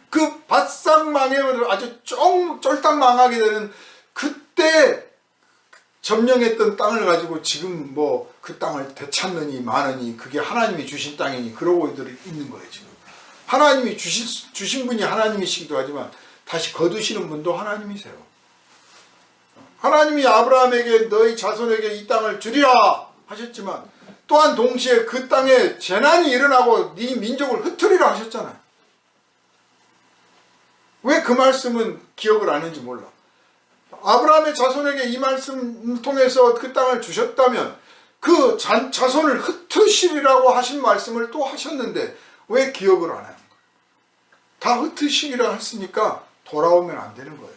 그 바싹 망해버려 아주 쫄딱 망하게 되는 그때 점령했던 땅을 가지고 지금 뭐 그 땅을 되찾느니 마느니 그게 하나님이 주신 땅이니 그러고 있는 거예요. 지금 하나님이 주신 분이 하나님이시기도 하지만 다시 거두시는 분도 하나님이세요. 하나님이 아브라함에게 너희 자손에게 이 땅을 주리라 하셨지만 또한 동시에 그 땅에 재난이 일어나고 네 민족을 흩으리라 하셨잖아요. 왜 그 말씀은 기억을 안 했는지 몰라. 아브라함의 자손에게 이 말씀을 통해서 그 땅을 주셨다면 그 자손을 흩으시리라고 하신 말씀을 또 하셨는데 왜 기억을 안 하는 거예요? 다 흩으시리라 했으니까 돌아오면 안 되는 거예요.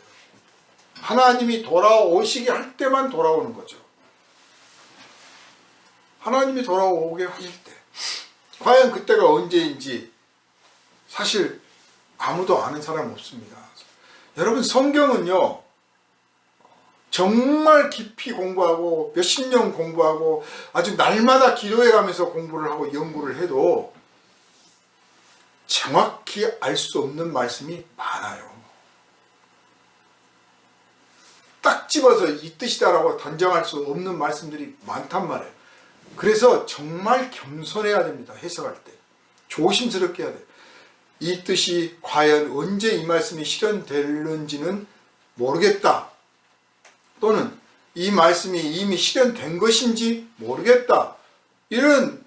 하나님이 돌아오시게 할 때만 돌아오는 거죠. 하나님이 돌아오게 하실 때. 과연 그때가 언제인지 사실 아무도 아는 사람 없습니다. 여러분, 성경은요 정말 깊이 공부하고 몇십 년 공부하고 아주 날마다 기도해 가면서 공부를 하고 연구를 해도 정확히 알 수 없는 말씀이 많아요. 딱 집어서 이 뜻이다라고 단정할 수 없는 말씀들이 많단 말이에요. 그래서 정말 겸손해야 됩니다. 해석할 때 조심스럽게 해야 돼요. 이 뜻이 과연 언제 이 말씀이 실현될는지는 모르겠다, 또는 이 말씀이 이미 실현된 것인지 모르겠다, 이런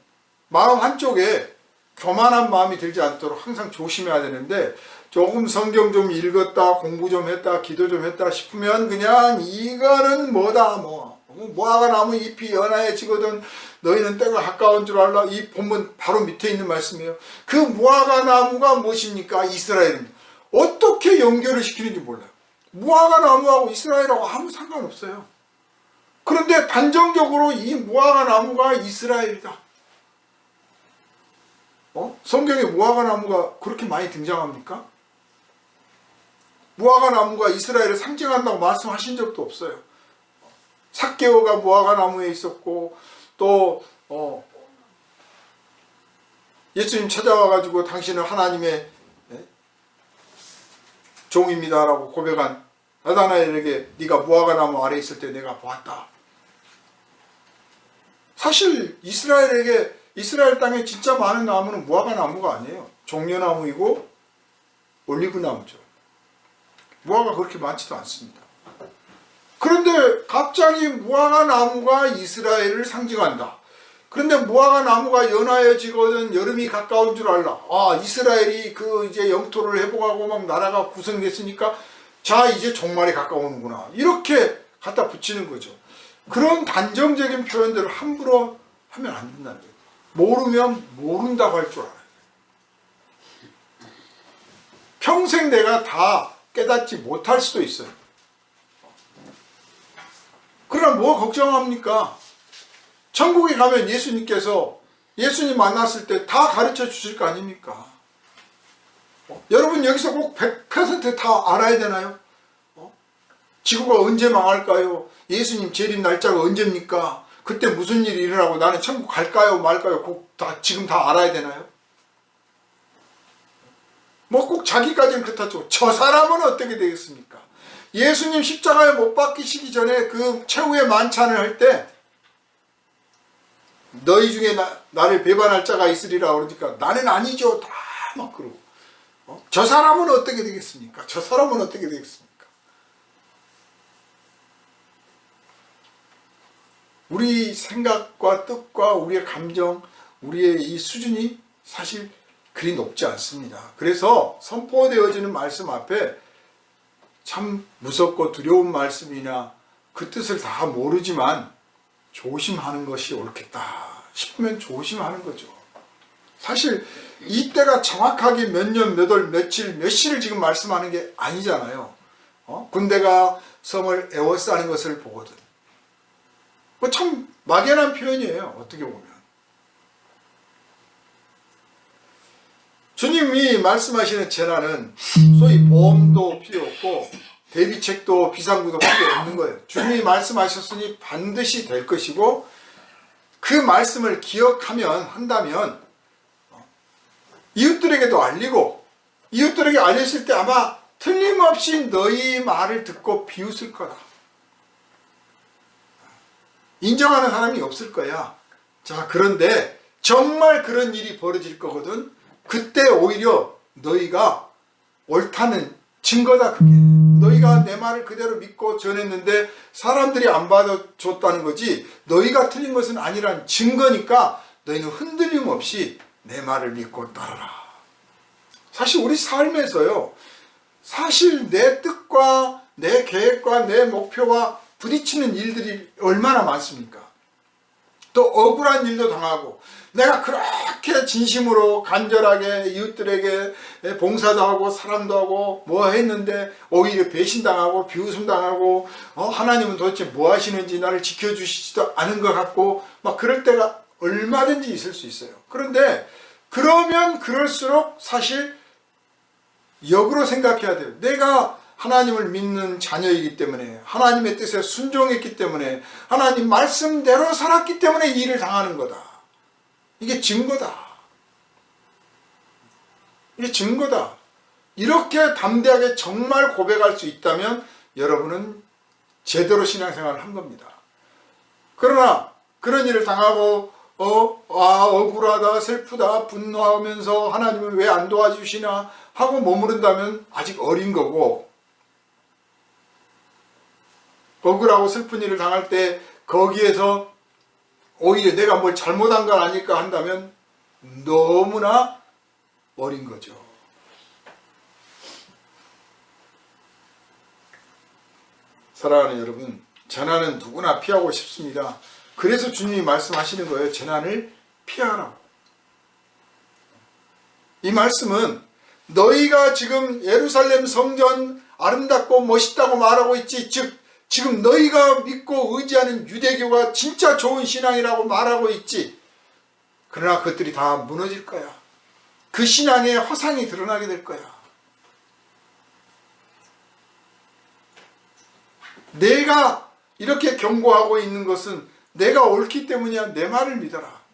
마음 한쪽에 교만한 마음이 들지 않도록 항상 조심해야 되는데, 조금 성경 좀 읽었다, 공부 좀 했다, 기도 좀 했다 싶으면 그냥 이거는 뭐다, 무화과 나무 잎이 연하여지거든 너희는 때가 가까운 줄 알라. 이 본문 바로 밑에 있는 말씀이에요. 그 무화과 나무가 무엇입니까? 이스라엘입니다. 어떻게 연결을 시키는지 몰라요. 무화과 나무하고 이스라엘하고 아무 상관없어요. 그런데 단정적으로 이 무화과 나무가 이스라엘이다. 성경에 무화과 나무가 그렇게 많이 등장합니까? 무화과 나무가 이스라엘을 상징한다고 말씀하신 적도 없어요. 삭개오가 무화과 나무에 있었고, 또 예수님 찾아와가지고 당신은 하나님의 종입니다라고 고백한 나다나엘에게 네가 무화과 나무 아래 있을 때 내가 보았다. 사실 이스라엘 땅에 진짜 많은 나무는 무화과 나무가 아니에요. 종려나무이고 올리브 나무죠. 무화과 그렇게 많지도 않습니다. 그런데 갑자기 무화과 나무가 이스라엘을 상징한다. 그런데 무화과 나무가 연하여지거든 여름이 가까운 줄 알라. 이스라엘이 이제 영토를 회복하고 막 나라가 구성됐으니까 자 이제 종말에 가까우는구나. 이렇게 갖다 붙이는 거죠. 그런 단정적인 표현들을 함부로 하면 안 된다는 거예요. 모르면 모른다고 할 줄 알아요. 평생 내가 다 깨닫지 못할 수도 있어요. 그러나 뭐 걱정합니까? 천국에 가면 예수님 만났을 때 다 가르쳐 주실 거 아닙니까? 여러분 여기서 꼭 100% 다 알아야 되나요? 지구가 언제 망할까요? 예수님 재림 날짜가 언제입니까? 그때 무슨 일이 일어나고 나는 천국 갈까요 말까요? 지금 다 알아야 되나요? 뭐 꼭 자기까지는 그렇다죠. 저 사람은 어떻게 되겠습니까? 예수님 십자가에 못 박히시기 전에 그 최후의 만찬을 할 때 너희 중에 나를 배반할 자가 있으리라 그러니까 나는 아니죠. 다 막 그러고. 저 사람은 어떻게 되겠습니까? 저 사람은 어떻게 되겠습니까? 우리 생각과 뜻과 우리의 감정, 우리의 이 수준이 사실 그리 높지 않습니다. 그래서 선포되어지는 말씀 앞에 참 무섭고 두려운 말씀이나 그 뜻을 다 모르지만 조심하는 것이 옳겠다 싶으면 조심하는 거죠. 사실 이때가 정확하게 몇 년, 몇 월, 며칠, 몇 시를 지금 말씀하는 게 아니잖아요. 군대가 성을 에워싸는 것을 보거든. 참 막연한 표현이에요. 어떻게 보면. 주님이 말씀하시는 재난은 소위 보험도 필요 없고 대비책도 비상구도 필요 없는 거예요. 주님이 말씀하셨으니 반드시 될 것이고 그 말씀을 한다면 이웃들에게도 알리고 이웃들에게 알렸을 때 아마 틀림없이 너희 말을 듣고 비웃을 거다. 인정하는 사람이 없을 거야. 자, 그런데 정말 그런 일이 벌어질 거거든. 그때 오히려 너희가 옳다는 증거다. 그게 너희가 내 말을 그대로 믿고 전했는데 사람들이 안 받아줬다는 거지 너희가 틀린 것은 아니란 증거니까 너희는 흔들림 없이 내 말을 믿고 따르라. 사실 우리 삶에서요, 사실 내 뜻과 내 계획과 내 목표와 부딪히는 일들이 얼마나 많습니까? 또 억울한 일도 당하고 내가 그렇게 진심으로 간절하게 이웃들에게 봉사도 하고 사랑도 하고 뭐 했는데 오히려 배신당하고 비웃음당하고 하나님은 도대체 뭐 하시는지 나를 지켜주시지도 않은 것 같고 막 그럴 때가 얼마든지 있을 수 있어요. 그런데 그러면 그럴수록 사실 역으로 생각해야 돼요. 내가 하나님을 믿는 자녀이기 때문에 하나님의 뜻에 순종했기 때문에 하나님 말씀대로 살았기 때문에 이 일을 당하는 거다. 이게 증거다. 이게 증거다. 이렇게 담대하게 정말 고백할 수 있다면 여러분은 제대로 신앙생활을 한 겁니다. 그러나 그런 일을 당하고 억울하다, 슬프다, 분노하면서 하나님은 왜 안 도와주시나 하고 머무른다면 아직 어린 거고, 억울하고 슬픈 일을 당할 때 거기에서 오히려 내가 뭘 잘못한 건 아닐까 한다면 너무나 어린 거죠. 사랑하는 여러분, 재난은 누구나 피하고 싶습니다. 그래서 주님이 말씀하시는 거예요. 재난을 피하라고. 이 말씀은 너희가 지금 예루살렘 성전 아름답고 멋있다고 말하고 있지, 즉 지금 너희가 믿고 의지하는 유대교가 진짜 좋은 신앙이라고 말하고 있지. 그러나 그것들이 다 무너질 거야. 그 신앙의 허상이 드러나게 될 거야. 내가 이렇게 경고하고 있는 것은 내가 옳기 때문이야. 내 말을 믿어라.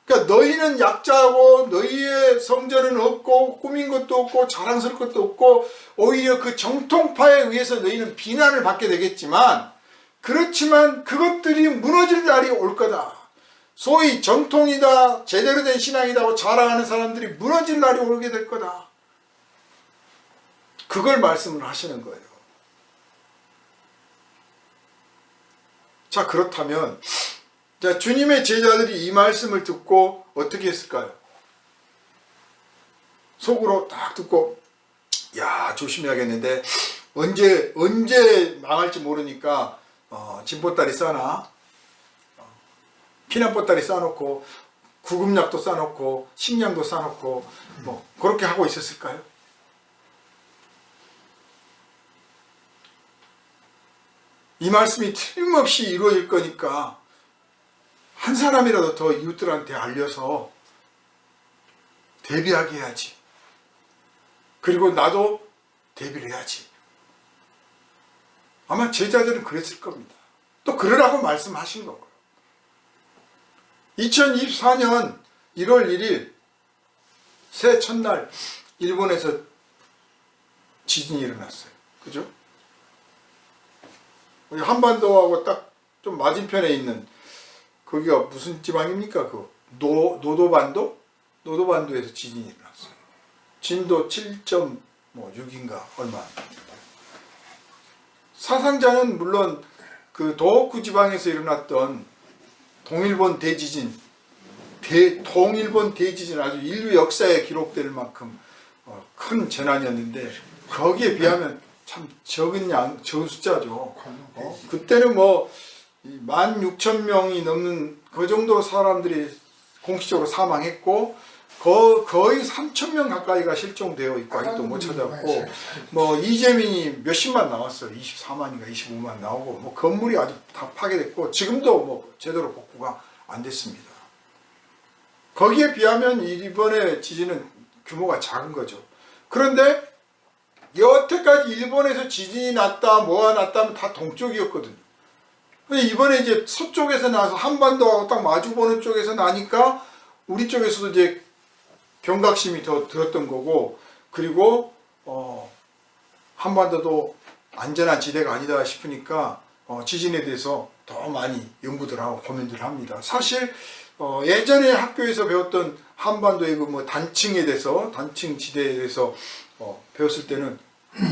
그러니까 너희는 약자하고 너희의 성전은 없고 꾸민 것도 없고 자랑스러울 것도 없고 오히려 그 정통파에 의해서 너희는 비난을 받게 되겠지만, 그렇지만 그것들이 무너질 날이 올 거다. 소위 정통이다, 제대로 된 신앙이라고 자랑하는 사람들이 무너질 날이 오게 될 거다. 그걸 말씀을 하시는 거예요. 자, 그렇다면 자, 주님의 제자들이 이 말씀을 듣고 어떻게 했을까요? 속으로 딱 듣고, 야, 조심해야겠는데 언제 망할지 모르니까 진보따리 싸나, 피난보따리 싸놓고 구급약도 싸놓고 식량도 싸놓고 뭐 그렇게 하고 있었을까요? 이 말씀이 틀림없이 이루어질 거니까 한 사람이라도 더 이웃들한테 알려서 대비하게 해야지. 그리고 나도 대비를 해야지. 아마 제자들은 그랬을 겁니다. 또 그러라고 말씀하신 거고요. 2024년 1월 1일 새해 첫날 일본에서 지진이 일어났어요. 그죠? 한반도하고 딱 좀 맞은편에 있는 거기가 무슨 지방입니까? 그 노도반도? 노도반도에서 지진이 일어났어요. 진도 7.6인가 얼마. 사상자는 물론 그 도호쿠 지방에서 일어났던 동일본 대지진 아주 인류 역사에 기록될 만큼 큰 재난이었는데 거기에 비하면 참 적은 숫자죠. 그때는 뭐 16,000명이 넘는 그 정도 사람들이 공식적으로 사망했고 거의 3,000명 가까이가 실종되어 있고 아직도 못 찾았고, 뭐 이재민이 몇십만 나왔어요. 24만인가 25만 나오고, 뭐 건물이 아주 다 파괴됐고 지금도 뭐 제대로 복구가 안 됐습니다. 거기에 비하면 이번에 지진은 규모가 작은 거죠. 그런데 여태까지 일본에서 지진이 났다 뭐가 났다 하면 다 동쪽이었거든요. 근데 이번에 이제 서쪽에서 나서 한반도하고 딱 마주보는 쪽에서 나니까 우리 쪽에서도 이제 경각심이 더 들었던 거고, 그리고 한반도도 안전한 지대가 아니다 싶으니까 지진에 대해서 더 많이 연구들 하고 고민들 합니다. 사실 예전에 학교에서 배웠던 한반도의 그 뭐 단층에 대해서, 단층 지대에 대해서 배웠을 때는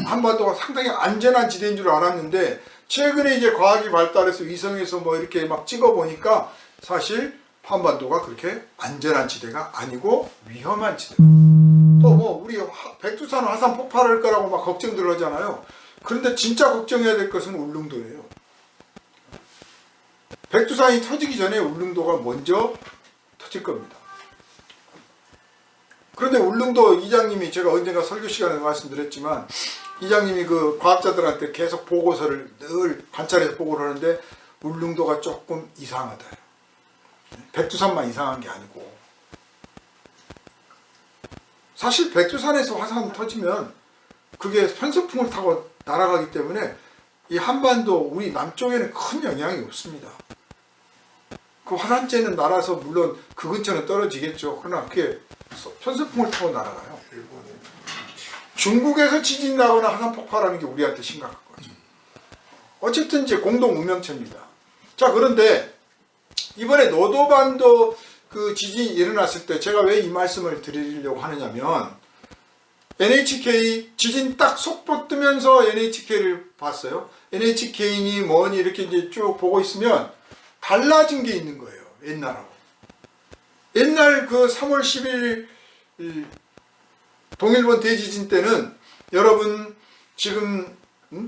한반도가 상당히 안전한 지대인 줄 알았는데, 최근에 이제 과학이 발달해서 위성에서 뭐 이렇게 막 찍어 보니까 사실 한반도가 그렇게 안전한 지대가 아니고 위험한 지대. 또 뭐 우리 백두산 화산 폭발할 거라고 막 걱정들 하잖아요. 그런데 진짜 걱정해야 될 것은 울릉도예요. 백두산이 터지기 전에 울릉도가 먼저 터질 겁니다. 그런데 울릉도 이장님이, 제가 언젠가 설교 시간에 말씀드렸지만, 이장님이 그 과학자들한테 계속 보고서를 늘 관찰해서 보고를 하는데 울릉도가 조금 이상하다. 백두산만 이상한 게 아니고, 사실 백두산에서 화산 터지면 그게 편서풍을 타고 날아가기 때문에 이 한반도 우리 남쪽에는 큰 영향이 없습니다. 그 화산재는 날아서 물론 그 근처는 떨어지겠죠. 그러나 그게 편서풍을 타고 날아가요. 중국에서 지진 나거나 화산 폭발하는 게 우리한테 심각한 거죠. 어쨌든 이제 공동 운명체입니다. 자, 그런데 이번에 노도반도 그 지진이 일어났을 때 제가 왜 이 말씀을 드리려고 하느냐면, NHK 지진 딱 속보 뜨면서 NHK를 봤어요. NHK니 뭐니 이렇게 이제 쭉 보고 있으면 달라진 게 있는 거예요. 옛날하고. 옛날 그 3월 10일 동일본 대지진 때는 여러분 지금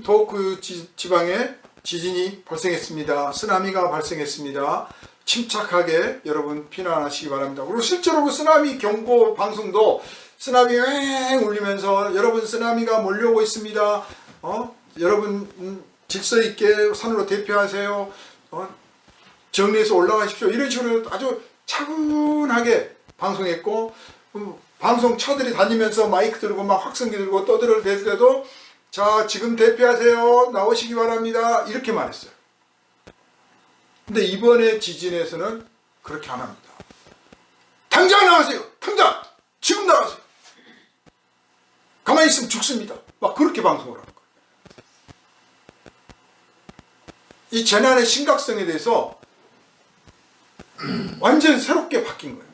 도호쿠 지방에 지진이 발생했습니다. 쓰나미가 발생했습니다. 침착하게 여러분 피난하시기 바랍니다. 그리고 실제로 그 쓰나미 경고 방송도 쓰나미 왱 울리면서 여러분 쓰나미가 몰려오고 있습니다. 여러분 질서 있게 산으로 대피하세요. 정리해서 올라가십시오. 이런 식으로 아주 차분하게 방송했고, 방송 차들이 다니면서 마이크 들고 막 확성기 들고 떠들을 댈 때도 자, 지금 대피하세요. 나오시기 바랍니다. 이렇게 말했어요. 근데 이번에 지진에서는 그렇게 안 합니다. 당장 나가세요. 당장! 지금 나가세요. 가만히 있으면 죽습니다. 막 그렇게 방송을 하는 거예요. 이 재난의 심각성에 대해서 완전 새롭게 바뀐 거예요.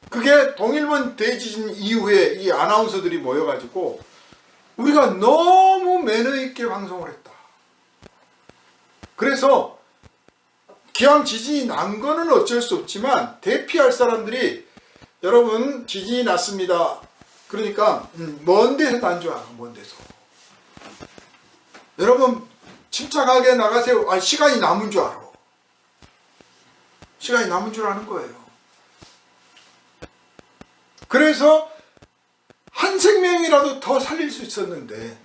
그게 동일본 대지진 이후에 이 아나운서들이 모여가지고 우리가 너무 매너 있게 방송을 했다. 그래서 기왕 지진이 난 거는 어쩔 수 없지만 대피할 사람들이 여러분 지진이 났습니다. 그러니까 먼 데서 난 줄 알아. 먼 데서. 여러분 침착하게 나가세요. 시간이 남은 줄 알아. 시간이 남은 줄 아는 거예요. 그래서 한 생명이라도 더 살릴 수 있었는데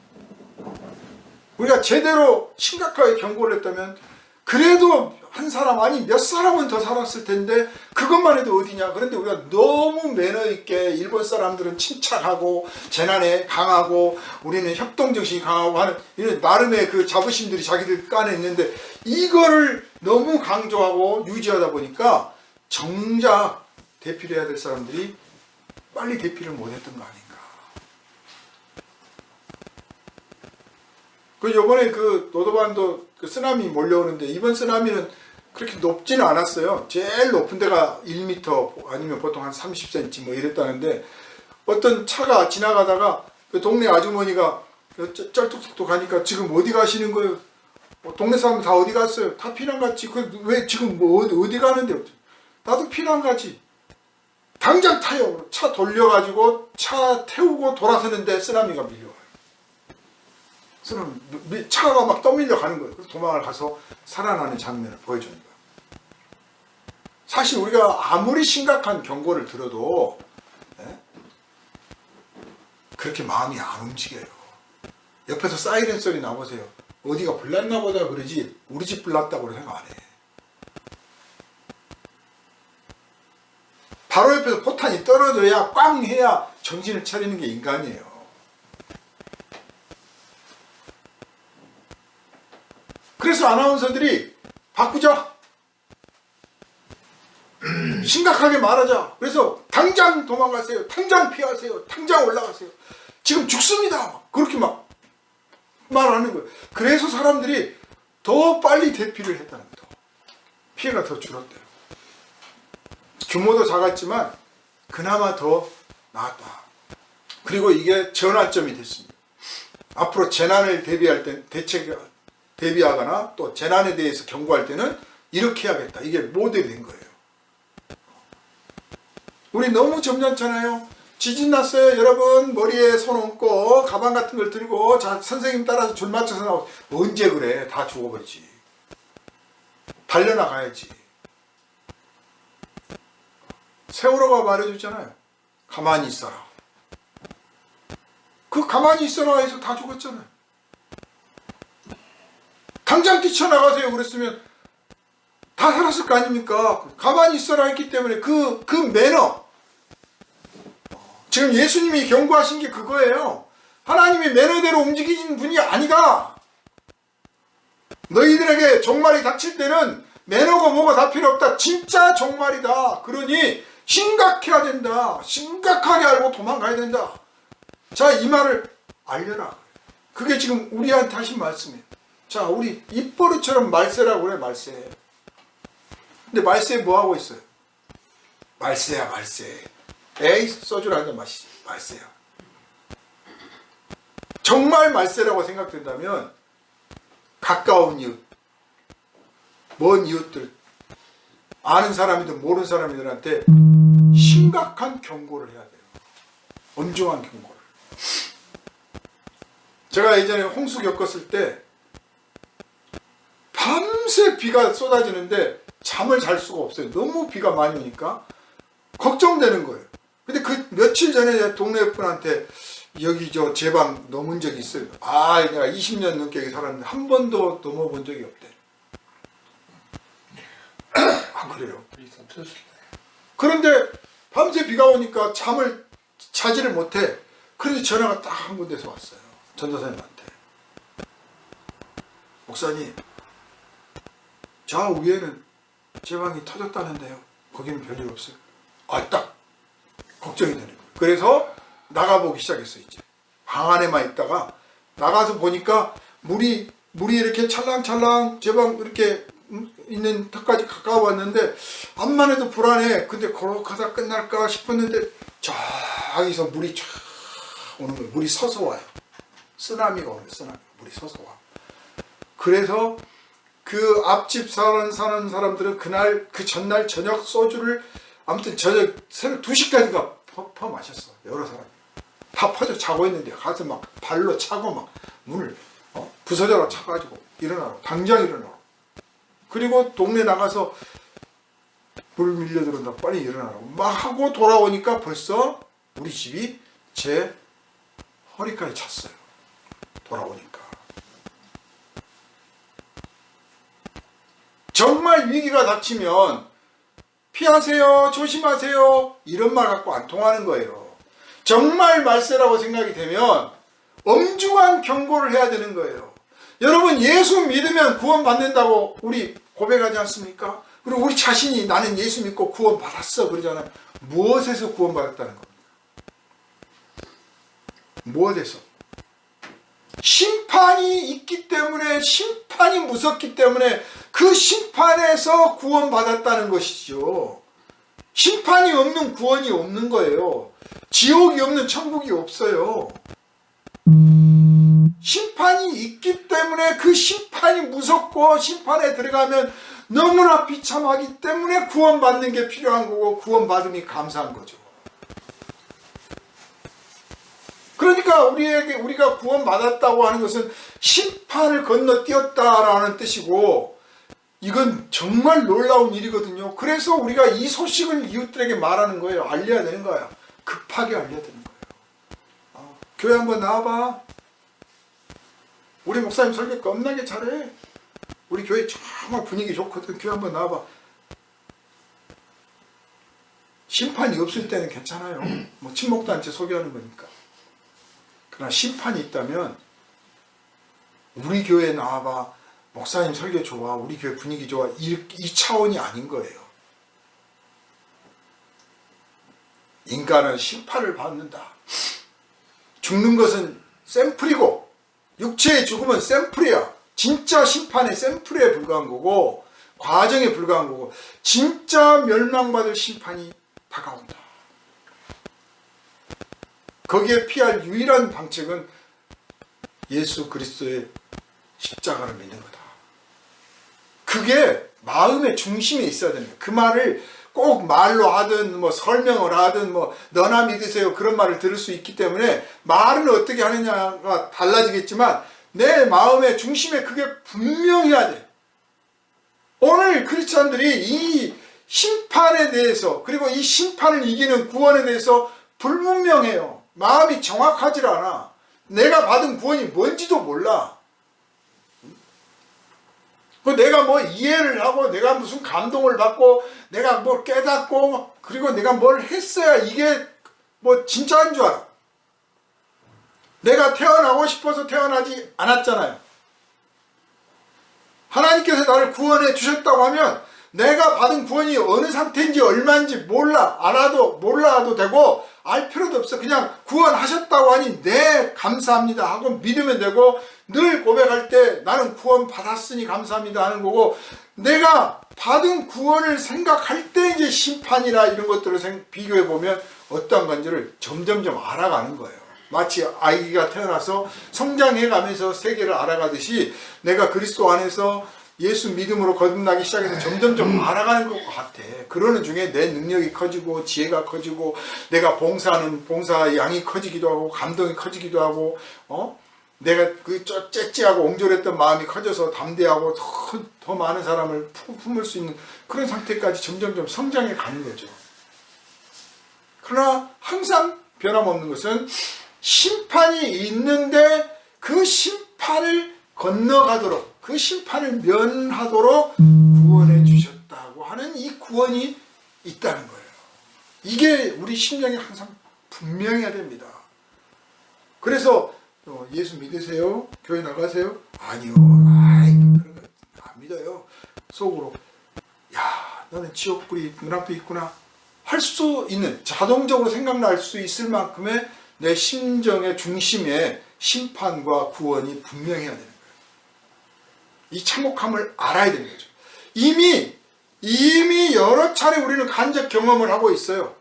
우리가 제대로 심각하게 경고를 했다면 그래도 한 사람 아니 몇 사람은 더 살았을 텐데 그것만 해도 어디냐. 그런데 우리가 너무 매너 있게 일본 사람들은 침착하고 재난에 강하고 우리는 협동정신이 강하고 하는 이런 나름의 그 자부심들이 자기들 깐에 있는데 이거를 너무 강조하고 유지하다 보니까 정작 대피를 해야 될 사람들이 빨리 대피를 못했던 거 아닌가. 그 요번에 그 노도반도 그 쓰나미 몰려오는데 이번 쓰나미는 그렇게 높지는 않았어요. 제일 높은 데가 1m 아니면 보통 한 30cm 뭐 이랬다는데 어떤 차가 지나가다가 그 동네 아주머니가 쩔뚝뚝 가니까 지금 어디 가시는 거예요? 동네 사람 다 어디 갔어요? 다 피난 갔지. 그 왜 지금 뭐 어디 가는데? 나도 피난 가지. 당장 타요. 차 돌려가지고 차 태우고 돌아서는데 쓰나미가 밀려와요. 차가 막 떠밀려 가는 거예요. 그래서 도망을 가서 살아나는 장면을 보여주는 거예요. 사실 우리가 아무리 심각한 경고를 들어도 그렇게 마음이 안 움직여요. 옆에서 사이렌 소리 나보세요. 어디가 불났나 보다 그러지 우리 집 불났다고 생각 안 해. 바로 옆에서 포탄이 떨어져야 꽝 해야 정신을 차리는 게 인간이에요. 그래서 아나운서들이 바꾸자. 심각하게 말하자. 그래서 당장 도망가세요. 당장 피하세요. 당장 올라가세요. 지금 죽습니다. 그렇게 막 말하는 거예요. 그래서 사람들이 더 빨리 대피를 했다는 거죠. 피해가 더 줄었대요. 규모도 작았지만 그나마 더 나았다. 그리고 이게 전환점이 됐습니다. 앞으로 재난을 대비할 때 대비하거나 또 재난에 대해서 경고할 때는 이렇게 해야겠다. 이게 모델이 된 거예요. 우리 너무 점잖잖아요. 지진 났어요. 여러분 머리에 손 얹고 가방 같은 걸 들고 자 선생님 따라서 줄 맞춰서 나오. 언제 그래? 다 죽어버리지. 달려나가야지. 세월호가 말해줬잖아요. 가만히 있어라. 그 가만히 있어라 해서 다 죽었잖아요. 당장 뛰쳐나가세요 그랬으면 다 살았을 거 아닙니까? 가만히 있어라 했기 때문에 그 매너. 지금 예수님이 경고하신 게 그거예요. 하나님이 매너대로 움직이는 분이 아니다. 너희들에게 종말이 닥칠 때는 매너가 뭐가 다 필요 없다. 진짜 종말이다. 그러니 심각해야 된다. 심각하게 알고 도망가야 된다. 자, 이 말을 알려라. 그게 지금 우리한테 하신 말씀이에요. 자, 우리 입버릇처럼 말세라고 그래, 말세. 근데 말세 뭐 하고 있어요? 말세야, 말세. 에이, 소주를 한잔 마시지. 말세야. 정말 말세라고 생각된다면 가까운 이웃, 먼 이웃들, 아는 사람이든 모르는 사람들한테 심각한 경고를 해야 돼요. 엄중한 경고를. 제가 예전에 홍수 겪었을 때 밤새 비가 쏟아지는데 잠을 잘 수가 없어요. 너무 비가 많이 오니까 걱정되는 거예요. 근데 그 며칠 전에 동네 분한테 여기 저 제 방 넘은 적이 있어요. 아, 내가 20년 넘게 여기 살았는데 한 번도 넘어본 적이 없대. 아, 그래요? 그런데 밤새 비가 오니까 잠을 자지를 못해. 그래서 전화가 딱 한 군데서 왔어요. 전도사님한테. 목사님, 저 위에는 제 방이 터졌다는데요. 거기는 별일 없어요. 아, 딱 걱정이 되는 거예요. 그래서 나가보기 시작했어요. 이제 방 안에만 있다가 나가서 보니까 물이 이렇게 찰랑찰랑 제 방 이렇게 있는 턱까지 가까워 왔는데 암만 해도 불안해. 근데 거룩하다 끝날까 싶었는데 저기서 물이 쫙 오는 거예요. 물이 서서 와요. 쓰나미가 오는 거예요. 쓰나미. 물이 서서 와. 그래서 그 앞집 사는 사람들은 그날 그 전날 저녁 소주를 아무튼 저녁 새벽 2시까지가 퍼 마셨어. 여러 사람이 다 퍼져 자고 있는데 가서 막 발로 차고 막 문을 부서져라 차가지고 일어나라고. 당장 일어나라고. 그리고 동네 나가서 물 밀려 들어온다 빨리 일어나라고 막 하고 돌아오니까 벌써 우리 집이 제 허리까지 찼어요. 돌아오니까 정말 위기가 닥치면 피하세요, 조심하세요 이런 말 갖고 안 통하는 거예요. 정말 말세라고 생각이 되면 엄중한 경고를 해야 되는 거예요. 여러분, 예수 믿으면 구원받는다고 우리 고백하지 않습니까? 그리고 우리 자신이 나는 예수 믿고 구원받았어 그러잖아요. 무엇에서 구원받았다는 겁니까? 무엇에서? 심판이 있기 때문에, 심판이 무섭기 때문에 그 심판에서 구원받았다는 것이죠. 심판이 없는 구원이 없는 거예요. 지옥이 없는 천국이 없어요. 심판이 있기 때문에 그 심판이 무섭고 심판에 들어가면 너무나 비참하기 때문에 구원받는 게 필요한 거고 구원받음이 감사한 거죠. 그러니까 우리가 구원받았다고 하는 것은 심판을 건너뛰었다라는 뜻이고 이건 정말 놀라운 일이거든요. 그래서 우리가 이 소식을 이웃들에게 말하는 거예요. 알려야 되는 거야. 급하게 알려야 되는 거예요. 교회 한번 나와봐. 우리 목사님 설교 겁나게 잘해. 우리 교회 정말 분위기 좋거든. 교회 한번 나와봐. 심판이 없을 때는 괜찮아요. 뭐 친목단체 소개하는 거니까. 그러나 심판이 있다면 우리 교회에 나와봐. 목사님 설교 좋아. 우리 교회 분위기 좋아. 이 차원이 아닌 거예요. 인간은 심판을 받는다. 죽는 것은 샘플이고 육체의 죽음은 샘플이야. 진짜 심판의 샘플에 불과한 거고 과정에 불과한 거고 진짜 멸망받을 심판이 다가온다. 거기에 피할 유일한 방책은 예수 그리스도의 십자가를 믿는 거다. 그게 마음의 중심에 있어야 되는 거예요. 그 말을 꼭 말로 하든 뭐 설명을 하든 뭐 너나 믿으세요 그런 말을 들을 수 있기 때문에 말을 어떻게 하느냐가 달라지겠지만 내 마음의 중심에 그게 분명해야 돼. 오늘 크리스찬들이 이 심판에 대해서 그리고 이 심판을 이기는 구원에 대해서 불분명해요. 마음이 정확하지 않아. 내가 받은 구원이 뭔지도 몰라. 내가 뭐 이해를 하고 내가 무슨 감동을 받고 내가 뭘 깨닫고 그리고 내가 뭘 했어야 이게 뭐 진짜인 줄 알아. 내가 태어나고 싶어서 태어나지 않았잖아요. 하나님께서 나를 구원해 주셨다고 하면 내가 받은 구원이 어느 상태인지 얼마인지 몰라도 되고 알 필요도 없어. 그냥 구원하셨다고 하니 네 감사합니다 하고 믿으면 되고 늘 고백할 때 나는 구원 받았으니 감사합니다 하는 거고 내가 받은 구원을 생각할 때 이제 심판이나 이런 것들을 비교해 보면 어떠한 건지를 점점점 알아가는 거예요. 마치 아이가 태어나서 성장해 가면서 세계를 알아가듯이 내가 그리스도 안에서 예수 믿음으로 거듭나기 시작해서 점점점 알아가는 것 같아. 그러는 중에 내 능력이 커지고 지혜가 커지고 내가 봉사하는 봉사 양이 커지기도 하고 감동이 커지기도 하고 내가 그 째째하고 옹졸했던 마음이 커져서 담대하고 더 많은 사람을 품을 수 있는 그런 상태까지 점점점 성장해 가는 거죠. 그러나 항상 변함없는 것은 심판이 있는데 그 심판을 건너가도록 그 심판을 면하도록 구원해 주셨다고 하는 이 구원이 있다는 거예요. 이게 우리 심령에 항상 분명해야 됩니다. 그래서 예수 믿으세요? 교회 나가세요? 아니요. 그런 거 안 믿어요. 속으로 야 너는 지옥불이 눈앞에 있구나 할 수 있는 자동적으로 생각날 수 있을 만큼의 내 심정의 중심에 심판과 구원이 분명해야 되는 거예요. 이 참혹함을 알아야 되는 거죠. 이미 여러 차례 우리는 간접 경험을 하고 있어요.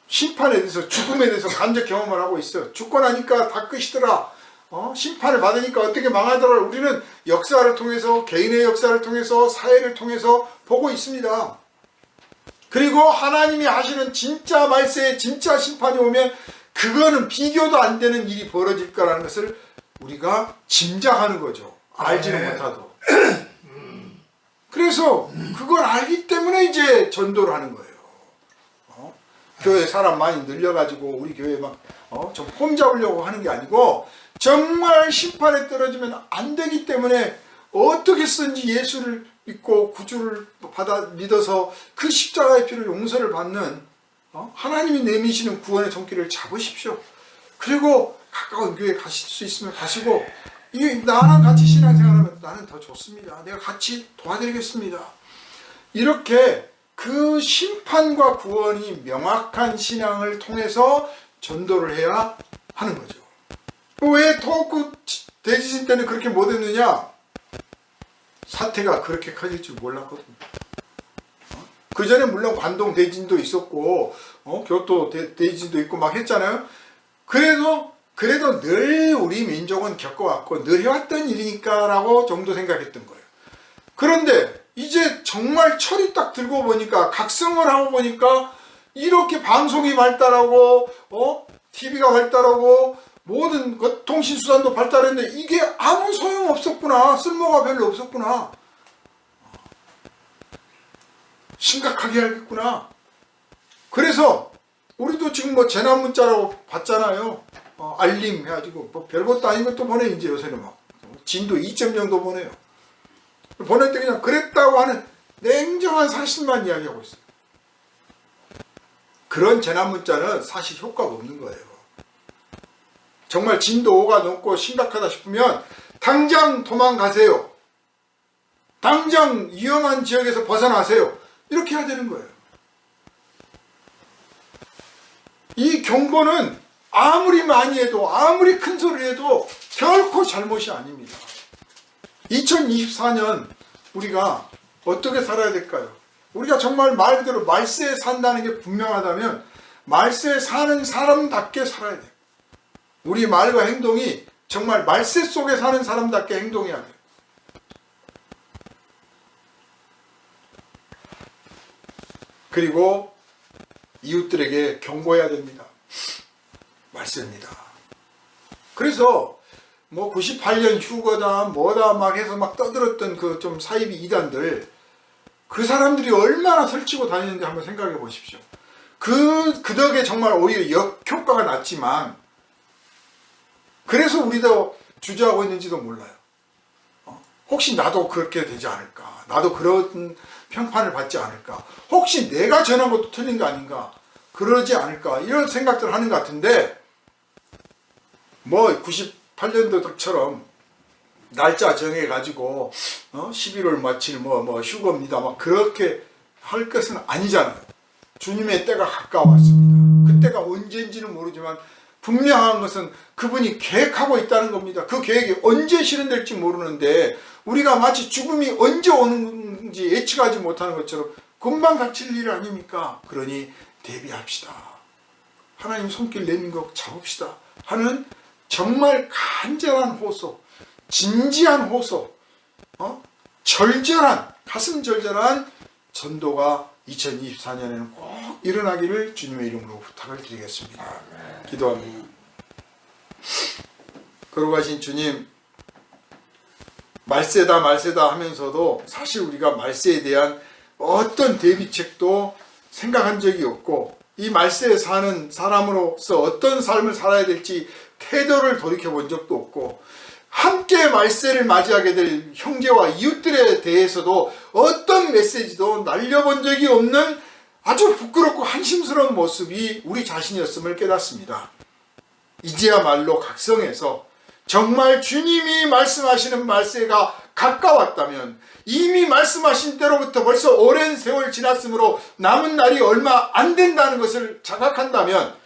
심판에 대해서 죽음에 대해서 간접 경험을 하고 있어요. 죽고 나니까 다 끝이더라. 심판을 받으니까 어떻게 망하더라. 우리는 역사를 통해서 개인의 역사를 통해서 사회를 통해서 보고 있습니다. 그리고 하나님이 하시는 진짜 말세에 진짜 심판이 오면 그거는 비교도 안 되는 일이 벌어질 거라는 것을 우리가 짐작하는 거죠. 알지는 못하도. 그래서 그걸 알기 때문에 이제 전도를 하는 거예요. 교회 사람 많이 늘려가지고 우리 교회 막 좀 폼 잡으려고 하는 게 아니고 정말 심판에 떨어지면 안 되기 때문에 어떻게 쓰든지 예수를 믿고 구주를 믿어서 그 십자가의 피를 용서를 받는 하나님이 내미시는 구원의 손길을 잡으십시오. 그리고 가까운 교회 가실 수 있으면 가시고 나랑 같이 신앙생활하면 나는 더 좋습니다. 내가 같이 도와드리겠습니다. 이렇게 그 심판과 구원이 명확한 신앙을 통해서 전도를 해야 하는 거죠. 왜 토호쿠 대지진 때는 그렇게 못했느냐? 사태가 그렇게 커질 줄 몰랐거든요. 그 전에 물론 관동 대지진도 있었고 교토 대지진도 있고 막 했잖아요. 그래도 늘 우리 민족은 겪어왔고 늘 해왔던 일이니까 라고 정도 생각했던 거예요. 그런데 이제 정말 철이 딱 들고 보니까 각성을 하고 보니까 이렇게 방송이 발달하고 TV가 발달하고 모든 통신수단도 발달했는데 이게 아무 소용 없었구나. 쓸모가 별로 없었구나. 심각하게 알겠구나. 그래서 우리도 지금 뭐 재난문자라고 봤잖아요. 알림 해가지고 뭐 별것도 아닌 것도 보내. 이제 요새는 막 진도 2.0도 보내요. 보낼 때 그냥 그랬다고 하는 냉정한 사실만 이야기하고 있어요. 그런 재난문자는 사실 효과가 없는 거예요. 정말 진도 5가 넘고 심각하다 싶으면 당장 도망가세요. 당장 위험한 지역에서 벗어나세요. 이렇게 해야 되는 거예요. 이 경고는 아무리 많이 해도 아무리 큰 소리를 해도 결코 잘못이 아닙니다. 2024년 우리가 어떻게 살아야 될까요? 우리가 정말 말 그대로 말세에 산다는 게 분명하다면 말세에 사는 사람답게 살아야 돼요. 우리 말과 행동이 정말 말세 속에 사는 사람답게 행동해야 돼요. 그리고 이웃들에게 경고해야 됩니다. 말씀입니다. 그래서 뭐 98년 휴거다 뭐다 막 해서 막 떠들었던 그 좀 사이비 이단들, 그 사람들이 얼마나 설치고 다니는지 한번 생각해 보십시오. 그 덕에 정말 오히려 역효과가 났지만, 그래서 우리도 주저하고 있는지도 몰라요. 혹시 나도 그렇게 되지 않을까? 나도 그런 평판을 받지 않을까? 혹시 내가 전한 것도 틀린 거 아닌가? 그러지 않을까? 이런 생각들을 하는 것 같은데, 뭐 98년도처럼 날짜 정해가지고 11월 며칠 뭐 휴거입니다 막 그렇게 할 것은 아니잖아요. 주님의 때가 가까웠습니다. 그때가 언제인지는 모르지만 분명한 것은 그분이 계획하고 있다는 겁니다. 그 계획이 언제 실현될지 모르는데 우리가 마치 죽음이 언제 오는지 예측하지 못하는 것처럼 금방 닥칠 일 아닙니까? 그러니 대비합시다. 하나님 손길 내민 거 잡읍시다 하는 정말 간절한 호소, 진지한 호소, 절절한, 가슴 절절한 전도가 2024년에는 꼭 일어나기를 주님의 이름으로 부탁을 드리겠습니다. 기도합니다. 거룩하신 주님, 말세다 말세다 하면서도 사실 우리가 말세에 대한 어떤 대비책도 생각한 적이 없고, 이 말세에 사는 사람으로서 어떤 삶을 살아야 될지 태도를 돌이켜본 적도 없고, 함께 말세를 맞이하게 될 형제와 이웃들에 대해서도 어떤 메시지도 날려본 적이 없는 아주 부끄럽고 한심스러운 모습이 우리 자신이었음을 깨닫습니다. 이제야말로 각성해서 정말 주님이 말씀하시는 말세가 가까웠다면, 이미 말씀하신 때로부터 벌써 오랜 세월 지났으므로 남은 날이 얼마 안 된다는 것을 자각한다면,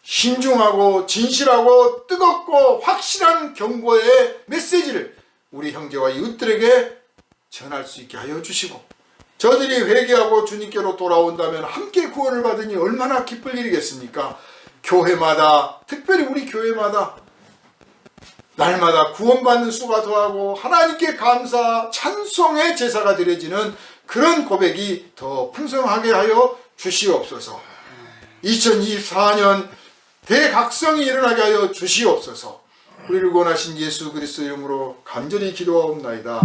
신중하고 진실하고 뜨겁고 확실한 경고의 메시지를 우리 형제와 이웃들에게 전할 수 있게 하여 주시고, 저들이 회개하고 주님께로 돌아온다면 함께 구원을 받으니 얼마나 기쁠 일이겠습니까? 교회마다, 특별히 우리 교회마다 날마다 구원받는 수가 더하고 하나님께 감사, 찬송의 제사가 드려지는 그런 고백이 더 풍성하게 하여 주시옵소서. 2024년 대각성이 일어나게 하여 주시옵소서. 우리를 구원하신 예수 그리스도 이름으로 간절히 기도하옵나이다.